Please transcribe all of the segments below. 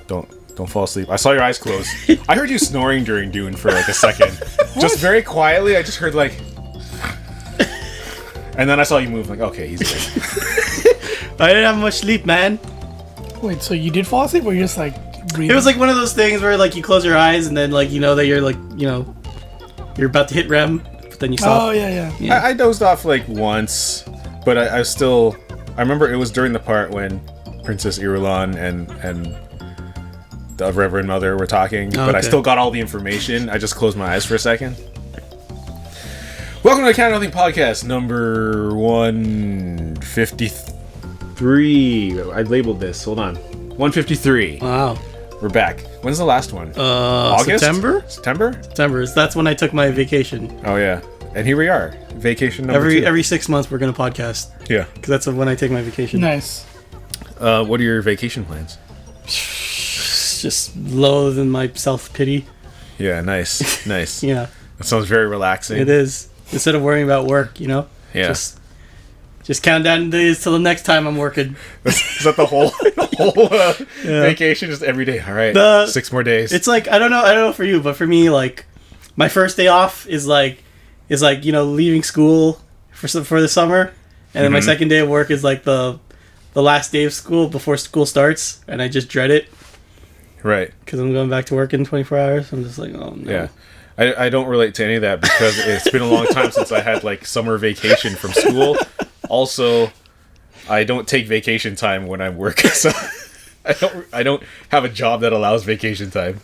Don't fall asleep. I saw your eyes close. I heard you snoring during Dune for like a second. Just very quietly, I just heard like... And then I saw you move, like, okay, he's good. I didn't have much sleep, man. Wait, so you did fall asleep, or you're just like breathing? It was like one of those things where like you close your eyes and then like you know that you're like you're about to hit REM, but then you stop. Oh yeah. I dozed off like once, but I still... I remember it was during the part when Princess Irulan and the Reverend Mother were talking, but I still got all the information. I just closed my eyes for a second. Welcome to the Count Nothing Podcast, number 153. I labeled this. Hold on. 153. Wow. We're back. When's the last one? August? September. That's when I took my vacation. Oh, yeah. And here we are. Vacation number 2. Every 6 months we're going to podcast. Yeah. Because that's when I take my vacation. Nice. What are your vacation plans? Just loathe in my self-pity. Yeah, nice. Nice. Yeah. That sounds very relaxing. It is. Instead of worrying about work, Yeah. Just count down days till the next time I'm working. Is that the whole vacation? Just every day. All right. 6 more days. It's like I don't know for you, but for me, like my first day off is like leaving school for the summer, and then my second day of work is like the last day of school before school starts, and I just dread it. Right. Because I'm going back to work in 24 hours. I'm just like, oh no. Yeah. I don't relate to any of that because it's been a long time since I had like summer vacation from school. Also, I don't take vacation time when I'm working, so I don't have a job that allows vacation time.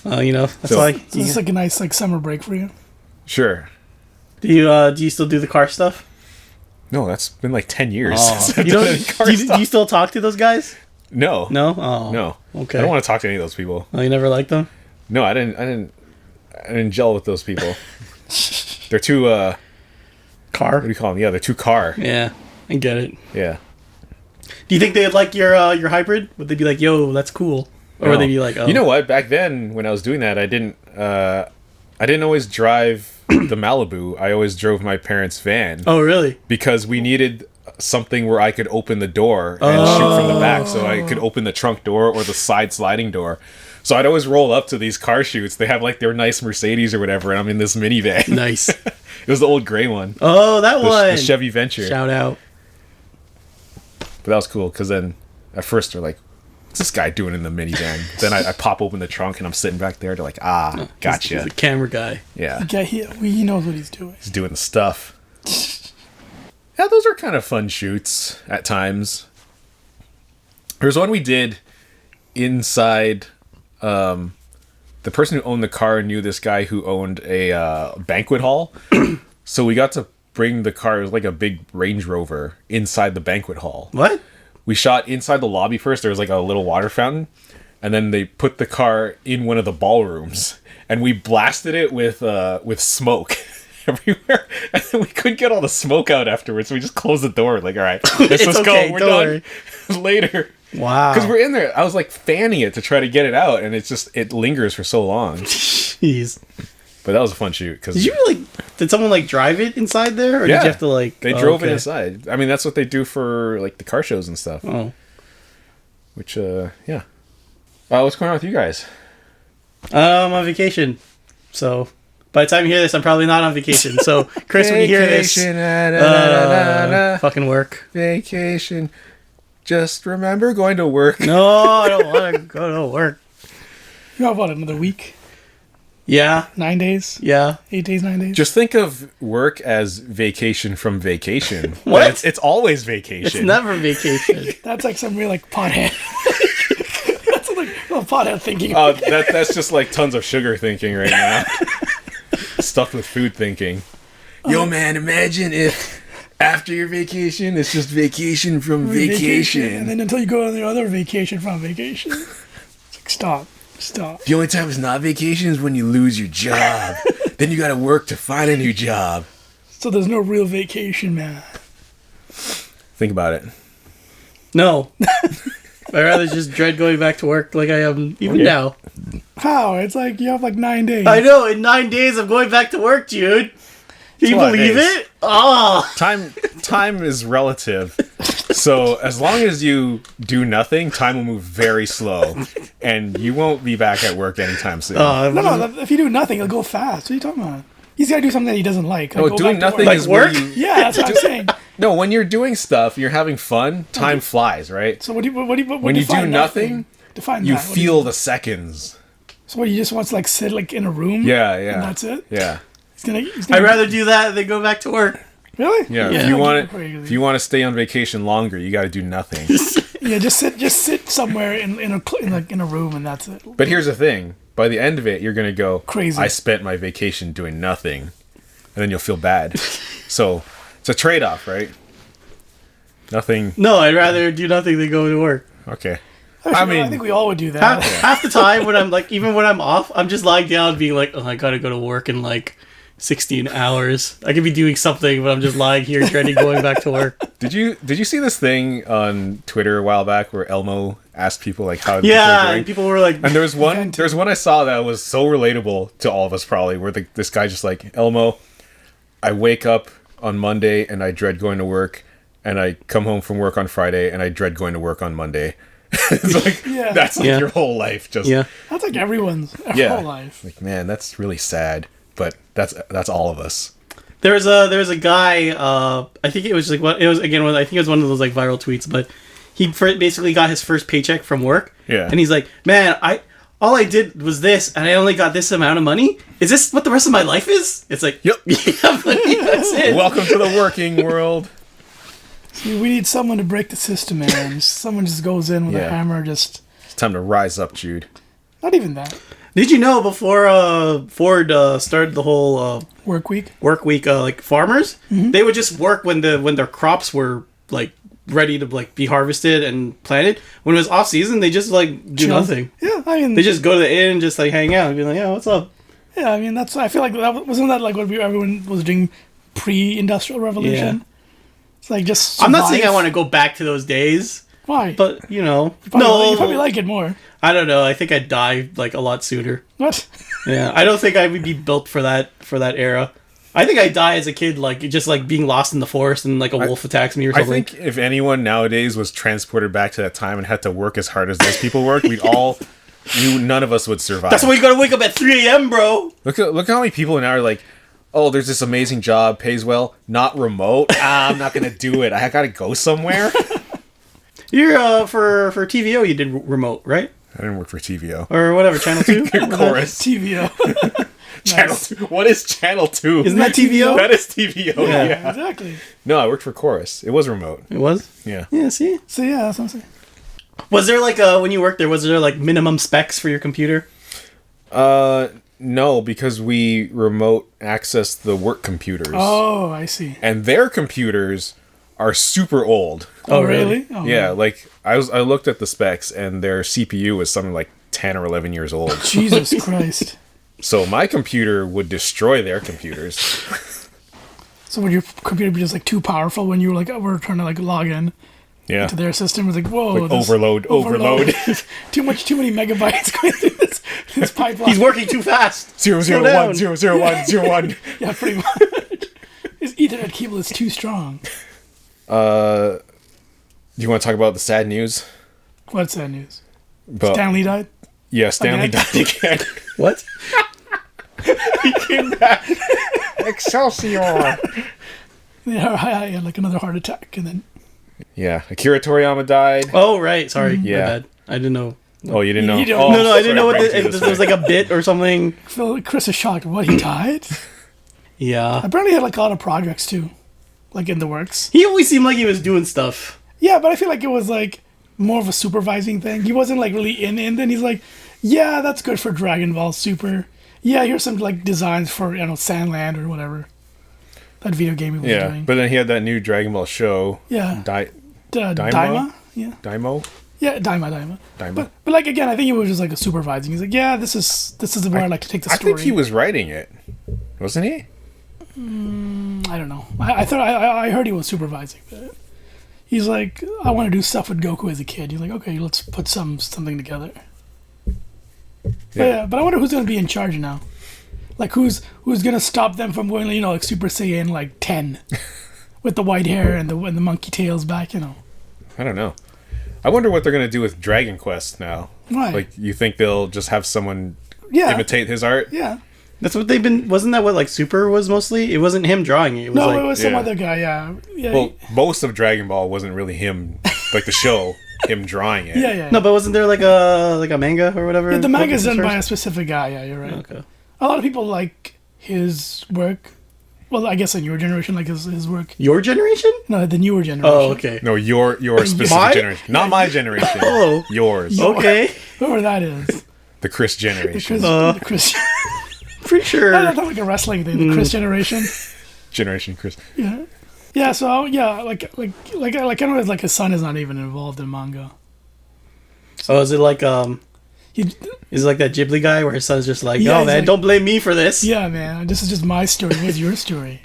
That's So it's like a nice like summer break for you. Sure. Do you still do the car stuff? No, that's been like 10 years. Oh. Do you still talk to those guys? No. No? Oh. No. Okay. I don't want to talk to any of those people. Oh, you never liked them? No, I didn't gel with those people. They're too car? What do you call them? Yeah, they're too car. Yeah, I get it. Yeah. Do you think they'd like your hybrid? Would they be like, yo, that's cool? Or would they be like, oh. You know what? Back then, when I was doing that, I didn't always drive the Malibu. I always drove my parents' van. Oh, really? Because we needed something where I could open the door and shoot from the back, so I could open the trunk door or the side sliding door. So I'd always roll up to these car shoots. They have like their nice Mercedes or whatever, and I'm in this minivan. Nice. It was the old gray one. Oh, that one. The Chevy Venture. Shout out. But that was cool because then at first they're like, what's this guy doing in the minivan? Then I pop open the trunk and I'm sitting back there. They're like, gotcha. He's a camera guy. Yeah. Yeah, he knows what he's doing. He's doing the stuff. Yeah, those are kind of fun shoots at times. There's one we did inside. The person who owned the car knew this guy who owned a banquet hall. So we got to bring the car. It was like a big Range Rover inside the banquet hall. What? We shot inside the lobby first. There was like a little water fountain. And then they put the car in one of the ballrooms. And we blasted it with smoke everywhere. And then we couldn't get all the smoke out afterwards. So we just closed the door. Like, all right, let's go. We're done. Later. Wow. Because we're in there. I was like fanning it to try to get it out. And it lingers for so long. Jeez. But that was a fun shoot. Cause did someone like drive it inside there? Or did you have to like... They drove it inside. I mean, that's what they do for like the car shows and stuff. Oh. Which, yeah. What's going on with you guys? I'm on vacation. So by the time you hear this, I'm probably not on vacation. So Chris, when you hear this, fucking work. Vacation. Just remember going to work. No, I don't want to go to work. You have what, another week? Yeah. 9 days? Yeah. 8 days, 9 days? Just think of work as vacation from vacation. What? It's always vacation. It's never vacation. That's like some real like pothead. That's like pothead thinking. Oh, that's just like tons of sugar thinking right now. Stuffed with food thinking. Yo, man, imagine if after your vacation, it's just vacation from vacation. And then until you go on the other vacation from vacation. It's like, stop. The only time it's not vacation is when you lose your job. Then you gotta work to find a new job. So there's no real vacation, man. Think about it. No. I'd rather just dread going back to work like I am even now. How? It's like you have like 9 days. I know, in 9 days I'm going back to work, dude. Can you believe it? Oh. Time is relative. So as long as you do nothing, time will move very slow, and you won't be back at work anytime soon. No. If you do nothing, it'll go fast. What are you talking about? He's got to do something that he doesn't like. No, go doing back to nothing work. is Like where work? you. Yeah, that's what I'm saying. No, when you're doing stuff, you're having fun. Time flies, right? So what do you When you do define nothing, define you that. What do feel the seconds. So what, you just want to like sit like in a room? Yeah, And that's it? yeah, He's gonna I'd rather do that than go back to work. Really? yeah. Yeah. If you want to stay on vacation longer, you got to do nothing. Yeah, just sit somewhere in a room and that's it. But here's the thing: by the end of it, you're gonna go Crazy. I spent my vacation doing nothing, and then you'll feel bad. So it's a trade-off, right? Nothing. No, I'd rather do nothing than go to work. Okay. Actually, I think we all would do that. Half the time when I'm like, even when I'm off, I'm just lying down being like, oh, I gotta go to work in like 16 hours. I could be doing something, but I'm just lying here dreading going back to work. Did you see this thing on Twitter a while back where Elmo asked people like how they're Yeah, doing? and people were like, And there's one I saw that was so relatable to all of us probably, where this guy just like, Elmo, I wake up on Monday and I dread going to work, and I come home from work on Friday and I dread going to work on Monday. It's like Yeah. that's like Yeah. your whole life, just yeah. That's like everyone's yeah. whole life. Like, man, that's really sad, but that's all of us. There was a guy. I think it was like what it was again. I think it was one of those like viral tweets, but he basically got his first paycheck from work. Yeah. And he's like, man, all I did was this, and I only got this amount of money. Is this what the rest of my life is? It's like, Yep. yeah, buddy, that's it. Welcome to the working world. See, we need someone to break the system, man. Someone just goes in with a Yeah. hammer, just It's time to rise up, Jude. not even that. Did you know before Ford started the whole Work week. work week, like farmers, they would just work when their crops were like ready to like be harvested and planted. When it was off season, they just like do Chill. nothing. Yeah, I mean, They just go to the inn, and just like hang out, and be like, yeah, what's up? yeah, I mean that's. I feel like wasn't that like what everyone was doing pre-industrial revolution. Yeah. It's like just. I'm not saying I survive. want to go back to those days, Why? but you know, You probably like it more. I don't know. I think I'd die like a lot sooner. What? Yeah, I don't think I would be built for that era. I think I'd die as a kid, like just like being lost in the forest and like a wolf attacks me or I something. think if anyone nowadays was transported back to that time and had to work as hard as those people worked, none of us would survive. That's why you gotta wake up at 3 a.m., bro. Look how many people now are like, oh, there's this amazing job, pays well, not remote. I'm not gonna do it. I gotta go somewhere. You're for TVO, you did remote, right? I didn't work for TVO. Or whatever, Channel 2? Chorus. TVO. Channel 2. What is Channel 2? Isn't that TVO? That is TVO. Yeah. Exactly. No, I worked for Chorus. It was remote. It was? Yeah. Yeah, see? So yeah, that's what I'm saying. Was there like, when you worked there, was there like minimum specs for your computer? No, because we remote access the work computers. Oh, I see. And their computers are super old. Oh, really? Oh, Yeah, like I looked at the specs and their CPU was something like 10 or 11 years old. Jesus Christ. So my computer would destroy their computers. So would your computer be just like too powerful when you were like, we're trying to like log in Yeah. to their system? It was like, whoa, Like this- overload. too many megabytes going through this pipeline. He's working too fast. 001, 001, 01. Yeah, pretty much. His Ethernet cable is too strong. Do you want to talk about the sad news? What's that news? But, Stanley died? yeah, Stanley Again? died again. What? He came back. Excelsior. Yeah, I had like another heart attack and then... Yeah, Akira Toriyama died. Oh, right. Sorry. Yeah. My bad. I didn't know. Oh, you didn't know? You don't- Oh, No, I didn't know what sorry, if this was like a bit or something. Phil, Chris is shocked. What, he died? Yeah. Apparently he had like a lot of projects too. Like in the works. He always seemed like he was doing stuff. Yeah, but I feel like it was like more of a supervising thing. He wasn't like really in, and then he's like, yeah, that's good for Dragon Ball Super. Yeah, here's some like designs for, Sandland or whatever. That video game he was Yeah, doing. but then he had that new Dragon Ball show. Yeah. Daima? Daima? Yeah. Daimo? Yeah, Daima. Daima. But like again, I think he was just like a supervising. He's like, yeah, this is where I like to take the I story. think he was writing it. Wasn't he? I don't know. I heard he was supervising. But he's like, I want to do stuff with Goku as a kid. He's like, okay, let's put something together. Yeah. But I wonder who's going to be in charge now. Like who's gonna stop them from going, like Super Saiyan like 10 with the white hair and the monkey tails back, I don't know. I wonder what they're gonna do with Dragon Quest now. Right. Like, you think they'll just have someone imitate his art? Yeah. That's what they've been. Wasn't that what like Super was mostly? It wasn't him drawing it. It was No, like, it was some Yeah. other guy. Yeah. Yeah. Well, most of Dragon Ball wasn't really him, like the show, him drawing it. yeah. no, but wasn't there like a manga or whatever? The manga's done by a First? specific guy. Yeah, you're right. Okay. A lot of people like his work. Well, I guess in your generation, like his work. Your generation? No, the newer generation. Oh, okay. No, your specific My? generation, not my generation. Oh. Yours. Okay. Whoever that is. The Chris The generation. Chris. The Chris. Pretty sure. That's not like a wrestling thing. The Chris generation. Generation Chris. Yeah. Yeah. So yeah, like I know it's like his son is not even involved in manga. Oh, is it like He, is it like that Ghibli guy where his son's just like, Yeah, oh he's man, like- don't blame me for this. yeah, man. This is just my story. What's your story?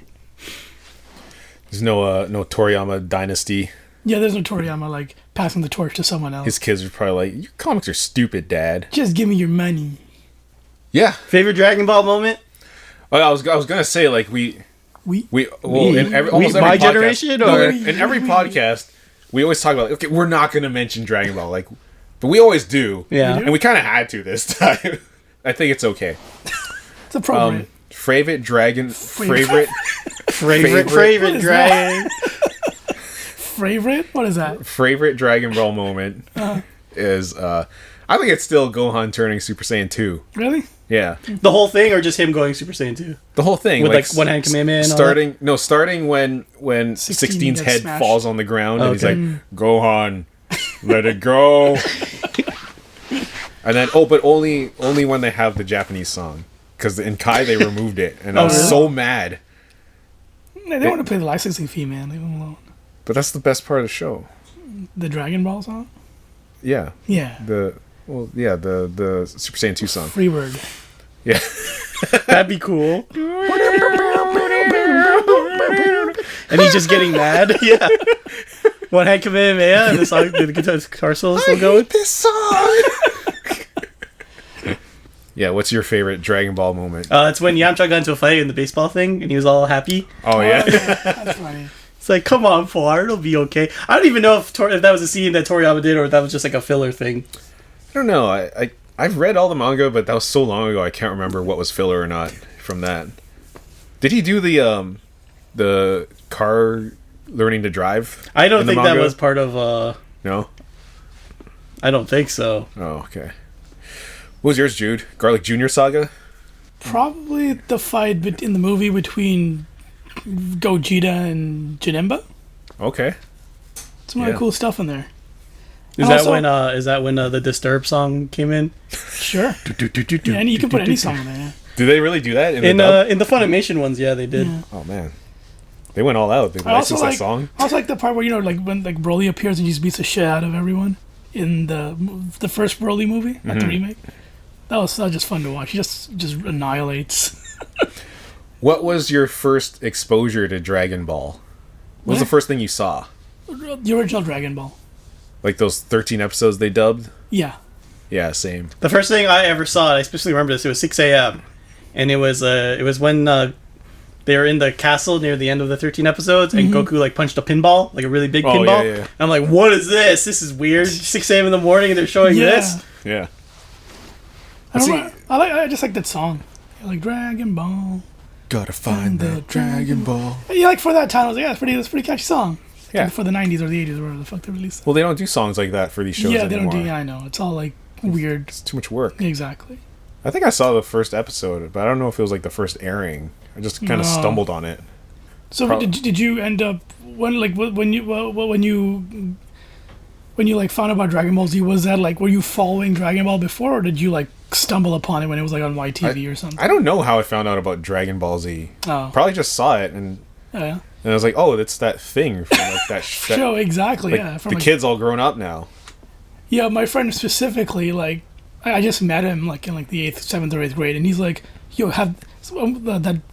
There's no Toriyama dynasty. Yeah, there's no Toriyama like passing the torch to someone else. His kids are probably like, your comics are stupid, Dad. Just give me your money. Yeah. Favorite Dragon Ball moment? Oh, I was gonna say, like, We. in almost every my podcast, generation, no, or- in every podcast, we always talk about, okay, we're not gonna mention Dragon Ball, like, but we always do. Yeah. And we kind of had to this time. I think it's okay. It's appropriate. Favorite dragon, Favorite. favorite Favorite is Dragon. Favorite? What is that? favorite Dragon Ball moment is I think it's still Gohan turning Super Saiyan 2. Really? Yeah, The whole thing, or just him going Super Saiyan 2? the whole thing With, like, one hand Kamehameha and all starting when 16's gets head smashed. falls on the ground and he's Okay. like, Gohan, let it go. And then but only when they have the Japanese song, because in Kai they removed it and I was really? so mad. They don't want to play the licensing fee, man. Leave them alone. But that's the best part of the show. The Dragon Ball song? Yeah, Yeah. the Super Saiyan 2 song. Free word. Yeah. That'd be cool. And he's just getting mad. Yeah. One hand Kamehameha and the song, the guitar solo still going. This song. Yeah, what's your favorite Dragon Ball moment? It's when Yamcha got into a fight in the baseball thing and he was all happy. Oh yeah. That's funny. It's like, come on, Poir, it'll be okay. I don't even know if that was a scene that Toriyama did or if that was just like a filler thing. I don't know. I've read all the manga, but that was so long ago I can't remember what was filler or not from that. Did he do the car learning to drive? I don't in the think that manga? was part of. No. I don't think so. Oh, okay. What was yours, Jude? Garlic Junior Saga? Probably the fight in the movie between Gogeta and Janemba. Okay. Some really Yeah. cool stuff in there. Is And that also- when the Disturbed song came in? Sure. Yeah, and you can put any song in there. Yeah. Do they really do that in In the dub? in the Funimation ones, yeah, they did. Yeah. Oh man, they went all out. They I also licensed that like song. I also like the part where like when like Broly appears and just beats the shit out of everyone in the first Broly movie, not the remake. That was just fun to watch. He just annihilates. What was your first exposure to Dragon Ball? What was the first thing you saw? The original Dragon Ball. Like those 13 episodes they dubbed? Yeah. Yeah, same. The first thing I ever saw, and I especially remember this, it was 6 a.m. And it was when they were in the castle near the end of the 13 episodes, and Goku like punched a pinball, like a really big pinball. yeah, yeah. And I'm like, what is this? This is weird. 6 a.m. in the morning, and they're showing Yeah. this. Yeah. I See- don't know. I just like that song. Like Dragon Ball. Gotta find the that Dragon Ball. Yeah, like for that time, I was like, yeah, that's a pretty catchy song. Yeah. For the 90s or the 80s, or whatever the fuck they released it. Well, they don't do songs like that for these shows Yeah, they anymore. don't do. Yeah, I know. It's all like weird. It's too much work. Exactly. I think I saw the first episode, but I don't know if it was like the first airing. I just kind of No. stumbled on it. So Prob- did you end up when you like found out about Dragon Ball Z? Was that like, were you following Dragon Ball before, or did you like stumble upon it when it was like on YTV or something? I don't know how I found out about Dragon Ball Z. Oh, Probably just saw it and yeah. I was like, oh, it's that thing from like that. Show exactly. like, Yeah, from the like, kid's all grown up now. Yeah, my friend specifically, like, I just met him like in like the 8th, 7th, or 8th grade, and he's like, "Yo, have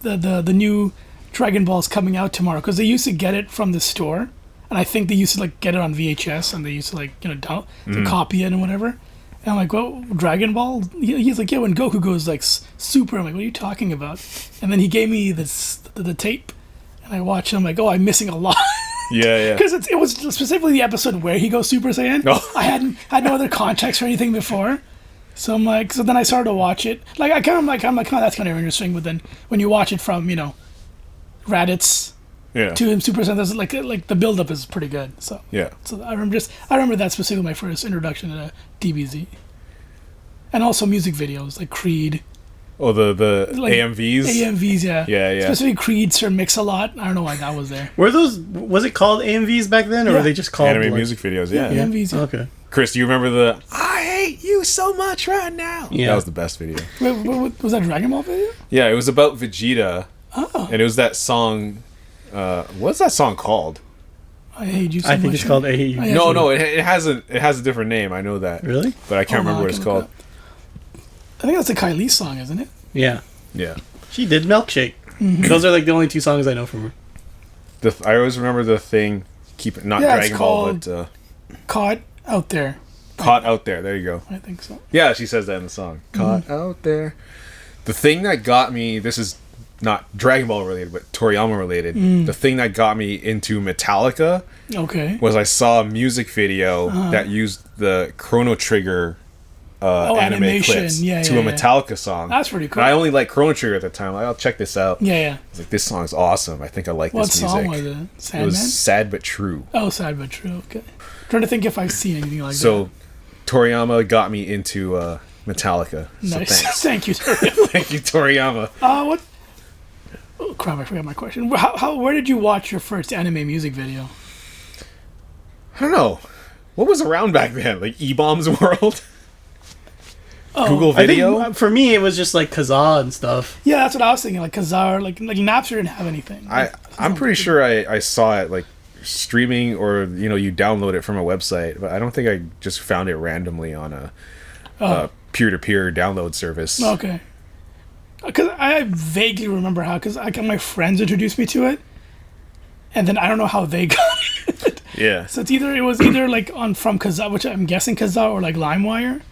the new Dragon Ball's coming out tomorrow," because they used to get it from the store, and I think they used to like get it on VHS, and they used to like to copy it and whatever. And I'm like, well, Dragon Ball? He's like, yeah, when Goku goes like super. I'm like, what are you talking about? And then he gave me the tape, and I watched it. I'm like, oh, I'm missing a lot. Yeah. Because it was specifically the episode where he goes Super Saiyan. Oh. I had no other context or anything before. So I'm like, so then I started to watch it. Like I'm like, oh, that's kind of interesting. But then when you watch it from, Raditz to him Super Saiyan, there's like the build up is pretty good. So Yeah. So I remember that specifically my first introduction to DBZ. And also music videos like Creed. Oh, the Like AMVs? AMVs, yeah. Yeah. Specifically Creed, Sir Mix-a-Lot. I don't know why that was there. Was it called AMVs back then, or were they just called Anime music videos, yeah. AMVs, yeah. Okay. Chris, do you remember the I hate you so much right now? Yeah. That was the best video. Wait, was that a Dragon Ball video? Yeah, it was about Vegeta. Oh. And it was that song. What's that song called? I hate you so I much. think it's called A. Oh, yeah. No, it has a different name. I know that. Really? But I can't Oh, no, remember what I it's can called. look I think that's a Kylie song, isn't it? Yeah. Yeah. She did Milkshake. Mm-hmm. Those are like the only two songs I know from her. I always remember the thing. Not Yeah, it's Dragon Ball, called- but Caught Out There. Caught Out There. There you go. I think so. Yeah, she says that in the song. Caught out there. The thing that got me. This is not Dragon Ball related, but Toriyama related. The thing that got me into Metallica Okay. was I saw a music video that used the Chrono Trigger anime animation. clips Yeah, to yeah, a yeah. Metallica song. That's pretty cool. And I only like Chrono Trigger at the time. Like, I'll check this out. Yeah. I was like, this song is awesome. I think I like What this song music. was it? It Sandman? was Sad But True. Oh, Sad But True. Okay. Trying to think if I've seen anything like So Toriyama got me into Metallica. that. So Nice. thanks. Thank you. Thank you, Toriyama. What? Oh, crap, I forgot my question. Where did you watch your first anime music video? I don't know. What was around back then? Like E-Bombs World? Oh, Google I think, Video? for me, it was just like Kazaa and stuff. Yeah, that's what I was thinking. Like Kazaa, like Napster didn't have anything. I'm pretty sure I saw it like streaming or you download it from a website, but I don't think I just found it randomly on a peer-to-peer download service. Okay. Because I vaguely remember how, because my friends introduced me to it, and then I don't know how they got it. Yeah. So it was either like from Kazaa, which I'm guessing Kazaa, or like LimeWire,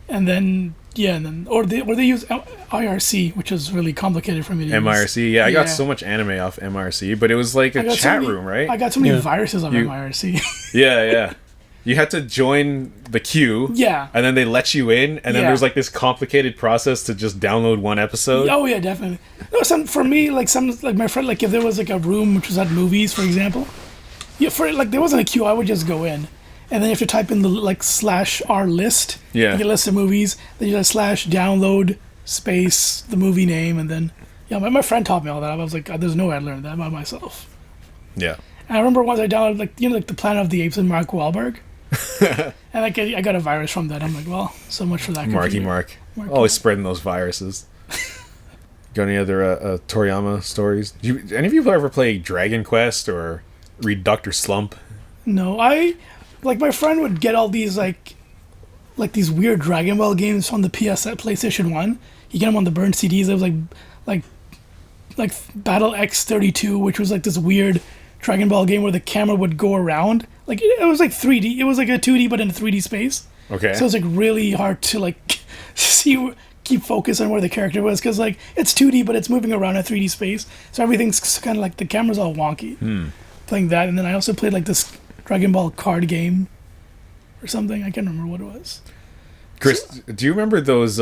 and then or they use IRC, which is really complicated for me to use. MIRC, yeah, I got so much anime off MIRC, but it was like a chat room, right? I got so many viruses on MIRC. Yeah. You had to join the queue. Yeah. And then they let you in, and then Yeah. there's like this complicated process to just download one episode. Oh yeah, definitely. No, for me, like my friend, like if there was like a room which was at movies, for example, there wasn't a queue, I would just go in, and then you have to type in the /r list. Yeah. You get a list of movies. Then you /download space the movie name, and then my friend taught me all that. I was like, there's no way I learned that by myself. Yeah. And I remember once I downloaded like the Planet of the Apes and Mark Wahlberg. And I got a virus from that. I'm like, well, so much for that. Marky computer. Mark. Marky Always Mark. spreading those viruses. Got any other Toriyama stories? Any of you ever play Dragon Quest or read Dr. Slump? No, my friend would get all these like these weird Dragon Ball games on the PlayStation 1. You get them on the burned CDs. It was like Battle X32, which was like this weird Dragon Ball game where the camera would go around. Like it was like 3D. It was like a 2D but in a 3D space. Okay. So it's like really hard to like keep focus on where the character was, because like it's 2D but it's moving around in 3D space. So everything's kind of like the camera's all wonky. Playing that, and then I also played like this Dragon Ball card game or something. I can't remember what it was. Chris, do you remember those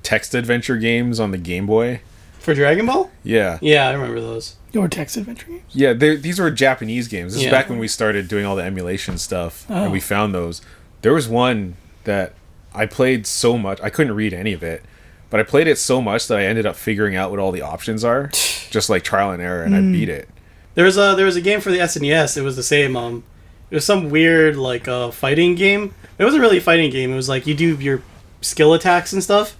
text adventure games on the Game Boy? For Dragon Ball? Yeah. Yeah, I remember those. Your text adventure games? Yeah, these were Japanese games. This is Yeah. back when we started doing all the emulation stuff, Oh. and we found those. There was one that I played so much, I couldn't read any of it, but I played it so much that I ended up figuring out what all the options are, just like trial and error, and I beat it. There was a game for the SNES. It was the same. It was some weird like fighting game. It wasn't really a fighting game. It was like you do your skill attacks and stuff.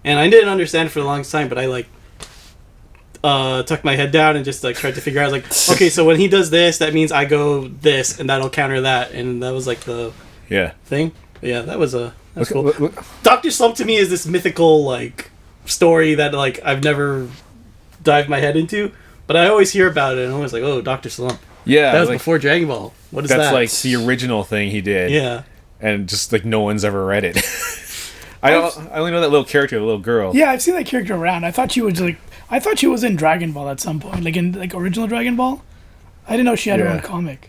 And I didn't understand it for the longest time, but I like tucked my head down and just like tried to figure out. I was like, okay, so when he does this, that means I go this, and that'll counter that, and that was like the thing. But yeah, that was that's cool. Dr. Slump to me is this mythical like story that like I've never dived my head into. But I always hear about it, and I'm always like, oh, Dr. Slump. Yeah, That was like, before Dragon Ball. What is that's that? like the original thing he did. Yeah. and just like no one's ever read it. I only know that little character, the little girl. Yeah, I've seen that character around. I thought she was in Dragon Ball at some point, like in like original Dragon Ball. I didn't know she had her own comic.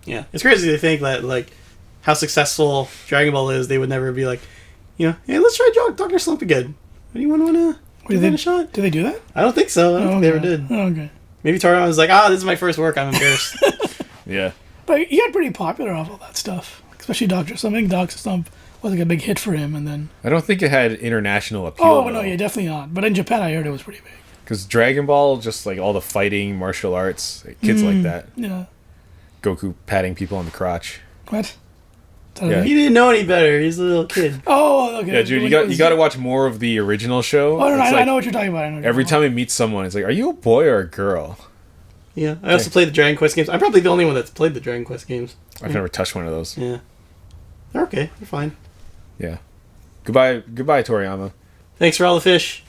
Yeah, it's crazy to think that like how successful Dragon Ball is. They would never be like, hey, let's try Dr. Slump again. Anyone want to give that a shot? Do they do that? I don't think so. I don't think they ever did. Oh, okay. Maybe Toriyama was like, this is my first work. I'm embarrassed. Yeah. But he got pretty popular off all that stuff, especially Dr. Slump. I think Dr. Slump was like a big hit for him, and then... I don't think it had international appeal. Oh, no, yeah, definitely not. But in Japan, I heard it was pretty big. Because Dragon Ball, just like all the fighting, martial arts, kids like that. Yeah. Goku patting people on the crotch. What? Yeah. He didn't know any better. He's a little kid. Oh, okay. Yeah, dude, you got to watch more of the original show. Oh, no, It's I like, know what you're talking about. every time he meets someone, it's like, are you a boy or a girl? Yeah, I also played the Dragon Quest games. I'm probably the only one that's played the Dragon Quest games. I've never touched one of those. Yeah. They're okay. They're fine. Yeah. Goodbye, Toriyama. Thanks for all the fish.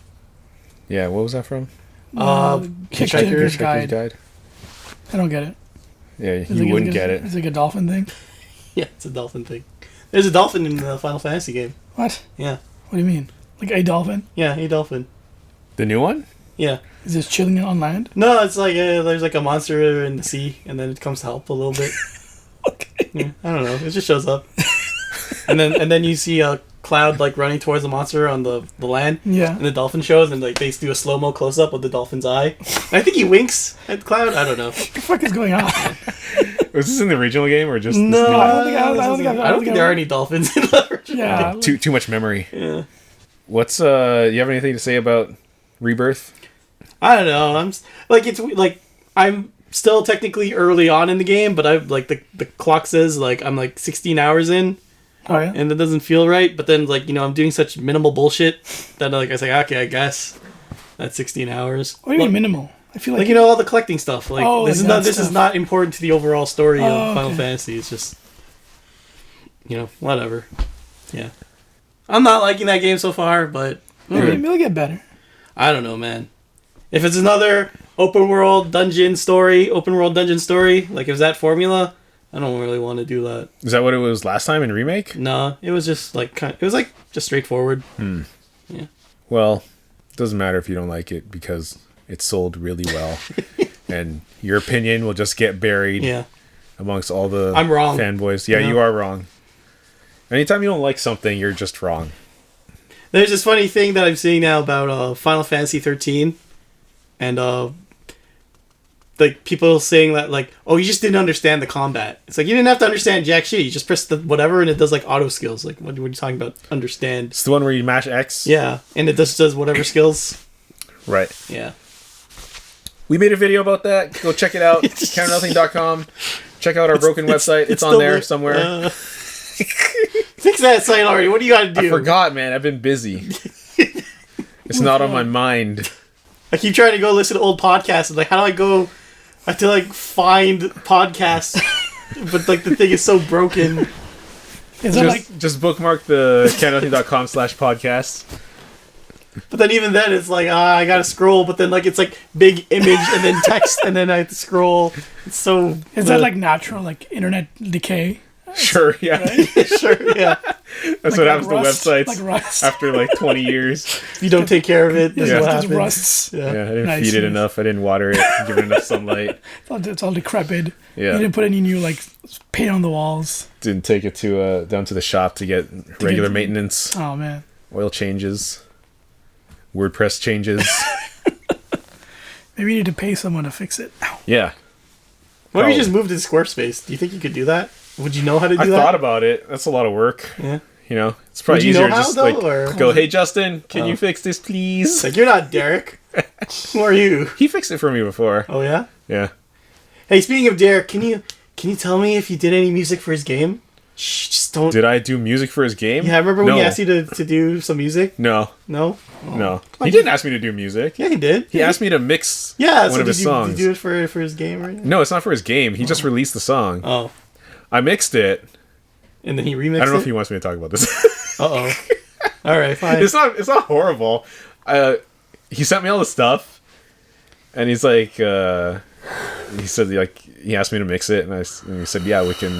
Yeah, what was that from? Hitchhiker's Guide. I don't get it. Yeah, Is you wouldn't get it. It's like a dolphin thing. Yeah, it's a dolphin thing. There's a dolphin in the Final Fantasy game. What? Yeah. What do you mean? Like a dolphin? Yeah, a dolphin. The new one? Yeah. Is this chilling on land? No, it's like there's like a monster in the sea, and then it comes to help a little bit. Okay. Yeah, I don't know. It just shows up, and then you see a cloud like running towards the monster on the land. Yeah. And the dolphin shows, and like they do a slow mo close up of the dolphin's eye. And I think he winks at the cloud. I don't know. What the fuck is going on? Was this in the original game or just No, this new one? I don't think there are any dolphins in the original. Yeah. Too much memory. Yeah. What's you have anything to say about Rebirth? I don't know. I'm still technically early on in the game, but I've like the clock says like I'm like 16 hours in. Oh yeah. And that doesn't feel right, but then like I'm doing such minimal bullshit that like I was like, okay, I guess that's 16 hours. What do you mean minimal? I feel like all the collecting stuff. Like this is not important to the overall story of Final Fantasy. It's just whatever. Yeah. I'm not liking that game so far, but maybe it'll get better. I don't know, man. If it's another open world dungeon story, like if it's that formula, I don't really want to do that. Is that what it was last time in Remake? No, it was just like just straightforward. Yeah. Well, it doesn't matter if you don't like it because it sold really well, and your opinion will just get buried. Yeah. Amongst all the I'm wrong. fanboys. Yeah, you are wrong. Anytime you don't like something, you're just wrong. There's this funny thing that I'm seeing now about Final Fantasy 13, and like people saying that like, oh, you just didn't understand the combat. It's like you didn't have to understand jack shit. You just press the whatever and it does like auto skills. Like what are you talking about? Understand? It's the one where you mash X. Yeah, and it just does whatever skills. Right. Yeah. We made a video about that. Go check it out. CounterNothing.com. Check out our broken website. It's on there somewhere. Fix that site already. What do you got to do? I forgot, man. I've been busy. It's not on my mind. I keep trying to go listen to old podcasts. Like, how do I go? I have to like find podcasts, but like the thing is so broken. Just bookmark the CounterNothing.com/podcast. But then even then, it's like I gotta scroll. But then like it's like big image and then text, and then I have to scroll. It's so. Is that like natural, like internet decay? Sure, yeah. Right? Sure, yeah. That's what happens to websites after like 20 years. If you don't take care of it, this is what It happens. rusts. Yeah, I didn't feed it enough. I didn't water it, give it enough sunlight. It's all decrepit. Yeah. You didn't put any new like paint on the walls. Didn't take it to down to the shop to get regular maintenance. Oh man. Oil changes. WordPress changes. Maybe you need to pay someone to fix it. Ow. Yeah. Why don't you just move to Squarespace? Do you think you could do that? Would you know how to do that? I thought about it. That's a lot of work. Yeah. It's probably easier just go, hey Justin, can you fix this please? Like, you're not Derek. Who are you? He fixed it for me before. Oh yeah? Yeah. Hey, speaking of Derek, can you tell me if you did any music for his game? Shh, just don't. Did I do music for his game? Yeah, I remember when he asked you to do some music? No. No? No. He didn't ask me to do music. Yeah, he did. He asked me to mix one of his songs. Did you do it for his game right now? No, it's not for his game. He just released the song. Oh. I mixed it. And then he remixed it? I don't know if he wants me to talk about this. Uh-oh. Alright, fine. It's not horrible. He sent me all the stuff. And he's like, he said, like, he asked me to mix it. And he said, yeah, we can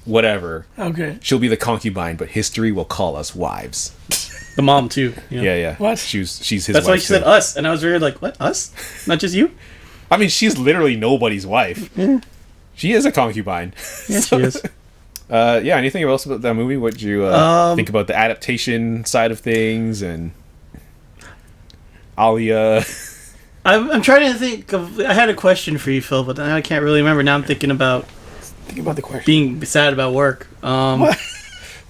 whatever. Okay. She'll be the concubine, but history will call us wives. The mom too. Yeah. What? She's his That's wife. why she said too. us, and I was very like, what, us? Not just you? I mean, she's literally nobody's wife. She is a concubine. Yeah, she is. Yeah, anything else about that movie? What did you think about the adaptation side of things and Alia? I'm trying to think of. I had a question for you, Phil, but I can't really remember. Now I'm thinking about Think about the question. being sad about work.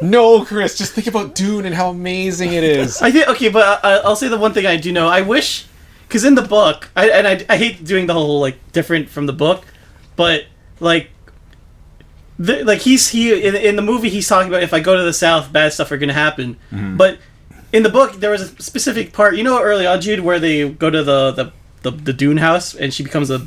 No, Chris, just think about Dune and how amazing it is. I think okay, but I'll say the one thing I do know. I wish, because in the book, I hate doing the whole like different from the book, but like. In the movie he's talking about if I go to the south bad stuff are gonna happen, but in the book there was a specific part early on, Jude, where they go to the Dune house and she becomes a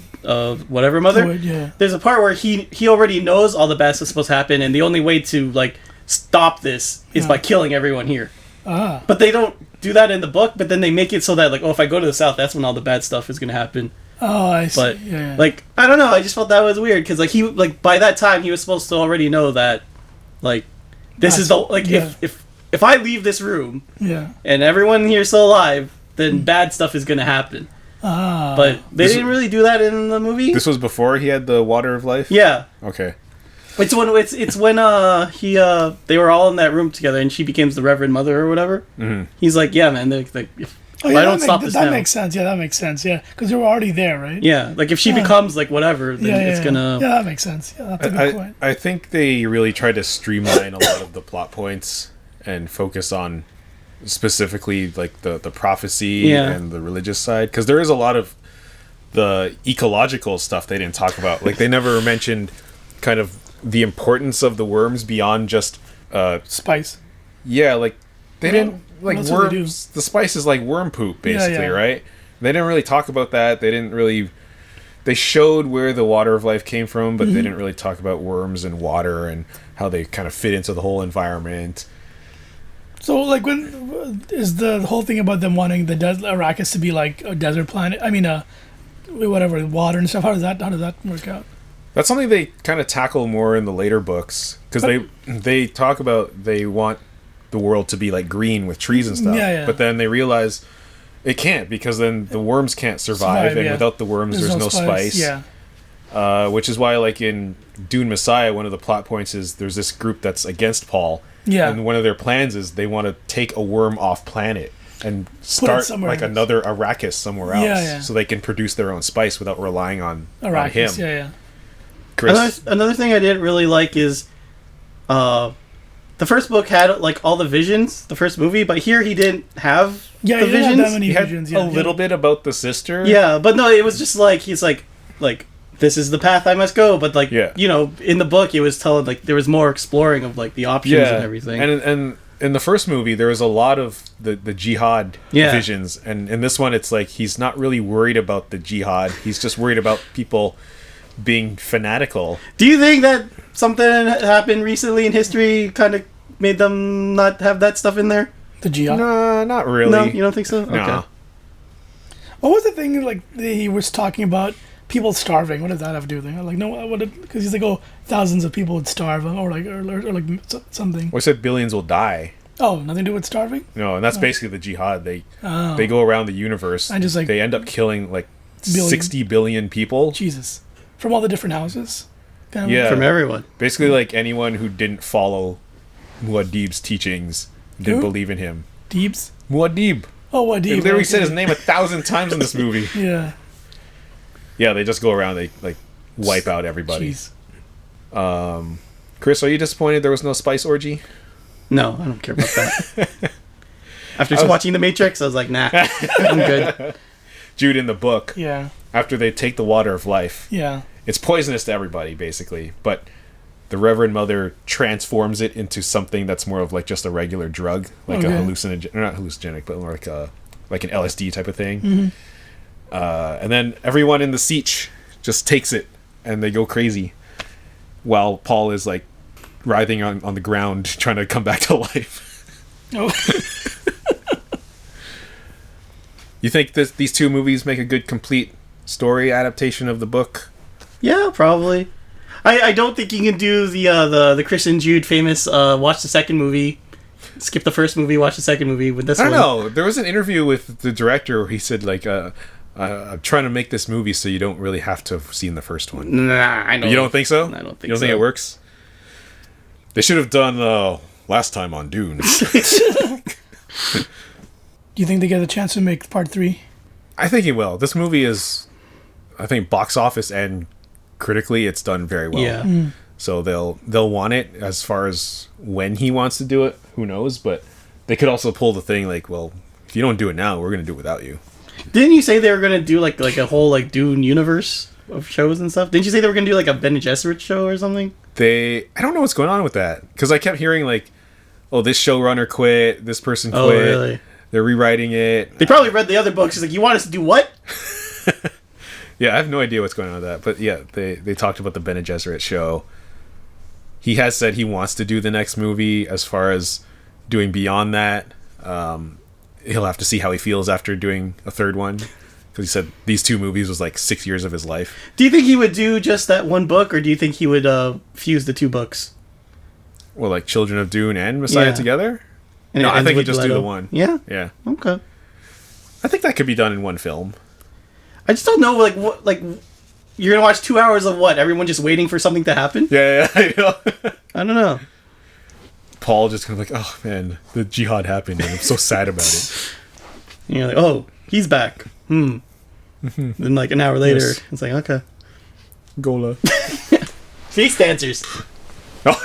whatever mother. Oh, yeah. There's a part where he already knows all the bad stuff's supposed to happen, and the only way to like stop this is by killing everyone here. But they don't do that in the book, but then they make it so that like, oh, if I go to the south, that's when all the bad stuff is gonna happen. Oh, I see. But Yeah. like, I don't know. I just felt that was weird because like he like by that time he was supposed to already know that like this is the like yeah. if I leave this room Yeah. and everyone here's still alive, then bad stuff is gonna happen. But they didn't really do that in the movie. This was before he had the water of life? Yeah, Okay. it's when he they were all in that room together and she becomes the Reverend Mother or whatever. Mm-hmm. He's like, yeah, man. If Oh, I yeah, don't stop this that now. makes sense. Yeah, that makes sense. Yeah, because they were already there, right? Yeah, like if she Yeah. becomes like whatever, then it's gonna. Yeah, that makes sense. Yeah, that's a good point. I think they really tried to streamline a lot of the plot points and focus on specifically like the prophecy Yeah. and the religious side, because there is a lot of the ecological stuff they didn't talk about. Like they never mentioned kind of the importance of the worms beyond just Spice. yeah, like they didn't like that's what they worms. The spice is like worm poop, basically, yeah. right? They didn't really talk about that. They didn't really. They showed where the water of life came from, but they didn't really talk about worms and water and how they kind of fit into the whole environment. So, like, when is the whole thing about them wanting the Arrakis to be like a desert planet? I mean, whatever, water and stuff. How does that work out? That's something they kind of tackle more in the later books, because they talk about they want the world to be like green with trees and stuff. Yeah. But then they realize it can't, because then the worms can't survive, and yeah. without the worms, there's no spice. Yeah. Which is why, like in Dune Messiah, one of the plot points is there's this group that's against Paul. Yeah. And one of their plans is they want to take a worm off planet and start somewhere like else. another Arrakis somewhere else, Yeah. so they can produce their own spice without relying on him. Arrakis. Yeah. Chris, Another thing I didn't really like is, the first book had like all the visions, the first movie, but here he didn't have Yeah, the he didn't have visions. that many you had visions. a little bit about the sister. Yeah, but no, it was just like he's like this is the path I must go. But like Yeah. in the book it was telling like there was more exploring of like the options and everything. And in the first movie, there was a lot of the jihad Yeah. visions, and in this one, it's like he's not really worried about the jihad. He's just worried about people being fanatical. Do you think that something happened recently in history kind of made them not have that stuff in there? The Gia. No, not really. No, you don't think so? No. Okay. What was the thing like he was talking about? People starving. What does that have to do with it? Like no, because he's like, oh, thousands of people would starve, or like something. We said billions will die. Oh, nothing to do with starving. No, and that's basically the jihad. They Oh, they go around the universe. And just, like, they end up killing like billion. 60 billion people. Jesus, from all the different houses. Kind of Yeah. From everyone. Basically, like anyone who didn't follow Muad'Dib's teachings, didn't Who? believe in him. Deebs. Muad'Dib. Oh, what They Deeb? literally okay. said his name 1,000 times in this movie. Yeah. Yeah, they just go around. They like wipe out everybody. Jeez. Chris, are you disappointed there was no spice orgy? No, I don't care about that. After watching The Matrix, I was like, nah, I'm good. Jude, in the book, Yeah. after they take the water of life, Yeah. it's poisonous to everybody, basically. But the Reverend Mother transforms it into something that's more of like just a regular drug, like a Okay. hallucinogenic, not hallucinogenic, but more like an LSD type of thing. Mm-hmm. And then everyone in the siege just takes it, and they go crazy, while Paul is like writhing on the ground, trying to come back to life. Oh. You think these two movies make a good complete story adaptation of the book? Yeah, probably. I don't think you can do the Christian Jude famous watch the second movie, skip the first movie, watch the second movie with this I don't one. know. There was an interview with the director where he said, like, I'm trying to make this movie so you don't really have to have seen the first one. Nah, I don't. You don't think so? I don't think You don't so. think it works? They should have done last time on Dune. Do you think they get a chance to make part 3? I think he will. This movie is, I think, box office and critically, it's done very well. Yeah. So they'll want it. As far as when he wants to do it, who knows? But they could also pull the thing like, well, if you don't do it now, we're gonna do it without you. Didn't you say they were gonna do like a whole like Dune universe of shows and stuff? Didn't you say they were gonna do like a Bene Gesserit show or something? I don't know what's going on with that because I kept hearing like, oh, this showrunner quit, this person quit. Oh, really? They're rewriting it. They probably read the other books. It's like, you want us to do what? Yeah, I have no idea what's going on with that. But yeah, they talked about the Bene Gesserit show. He has said he wants to do the next movie. As far as doing beyond that, he'll have to see how he feels after doing a third one. Because he said these 2 movies was like 6 years of his life. Do you think he would do just that one book, or do you think he would fuse the 2 books? Well, like Children of Dune and Messiah Yeah. together? And No, it I ends think he'd with just do Leto? the one. Yeah. Yeah. Okay. I think that could be done in one film. I just don't know, like, what, like, you're gonna watch 2 hours of what? Everyone just waiting for something to happen? Yeah, I know. I don't know. Paul just kind of like, oh man, the jihad happened and I'm so sad about it. And you're like, oh, he's back. Then like an hour later, Yes. it's like, okay. Gola. Feast answers. Oh.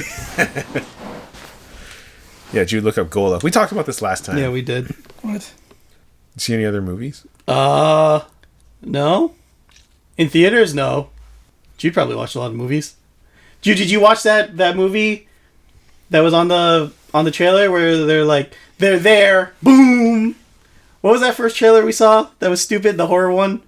Yeah, Jude, look up Gola. We talked about this last time. Yeah, we did. What? See any other movies? No. In theaters, no. Jude probably watched a lot of movies. Jude, did you watch that movie that was on the trailer where they're there, boom? What was that first trailer we saw that was stupid, the horror one?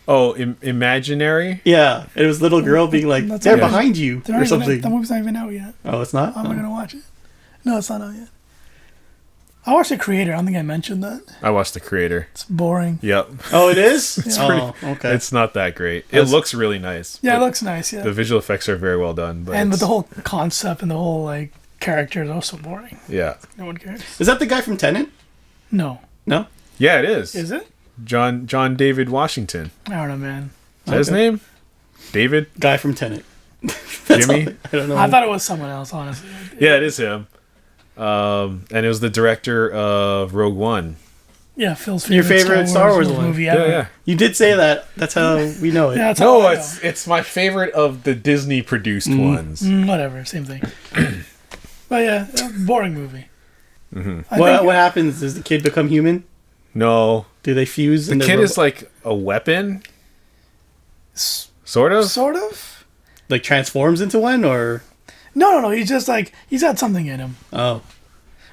Oh, Imaginary? Yeah, it was little girl being like, That's they're okay. behind you, They're or not even, something. the movie's not even out yet. Oh, it's not? How am I Oh. gonna watch it? No, it's not out yet. I watched The Creator. I don't think I mentioned that. I watched The Creator. It's boring. Yep. Oh, it is? Yeah. Oh, okay. It's not that great. It That's- looks really nice. Yeah, it but looks nice. Yeah, The visual effects are very well done. But and with it's- the whole concept and the whole like characters are also boring. Yeah. No one cares. Is that the guy from Tenet? No, No? Yeah, it is. is it? John David Washington. I don't know, man. Is that his name? David? Guy from Tenet. Jimmy? I don't know. I thought it was someone else. Honestly. Yeah, it is him. And it was the director of Rogue One. Yeah, Phil's Your favorite Star Wars one. movie ever. Yeah, yeah. You did say that. That's how we know it. Yeah, that's how No, I know. it's my favorite of the Disney produced ones. Whatever, same thing. But yeah, boring movie. I What think- happens? Does the kid become human? No. Do they fuse? The kid is like a weapon? Sort of? Sort of. like transforms into one, or No. He's just like he's got something in him, oh,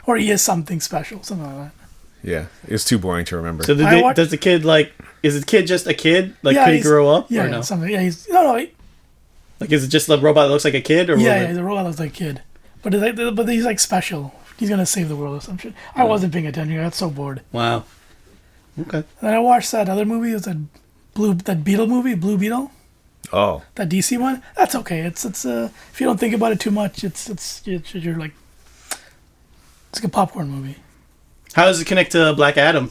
or he is something special, something like that. Yeah. It's too boring to remember. so does the kid like? Is the kid just a kid? Like, Yeah, could he he's- grow up Yeah, or no? something. Yeah, he's no. Like, is it just a robot that looks like a kid, or Yeah, was it- the robot looks like a kid, but he's like special. He's gonna save the world or some shit. I wasn't paying attention. I got so bored. Wow. Okay. And then I watched that other movie. It was that Beetle movie, Blue Beetle, Oh. that DC one. That's okay. It's if you don't think about it too much, you're like it's like a popcorn movie. How does it connect to Black Adam?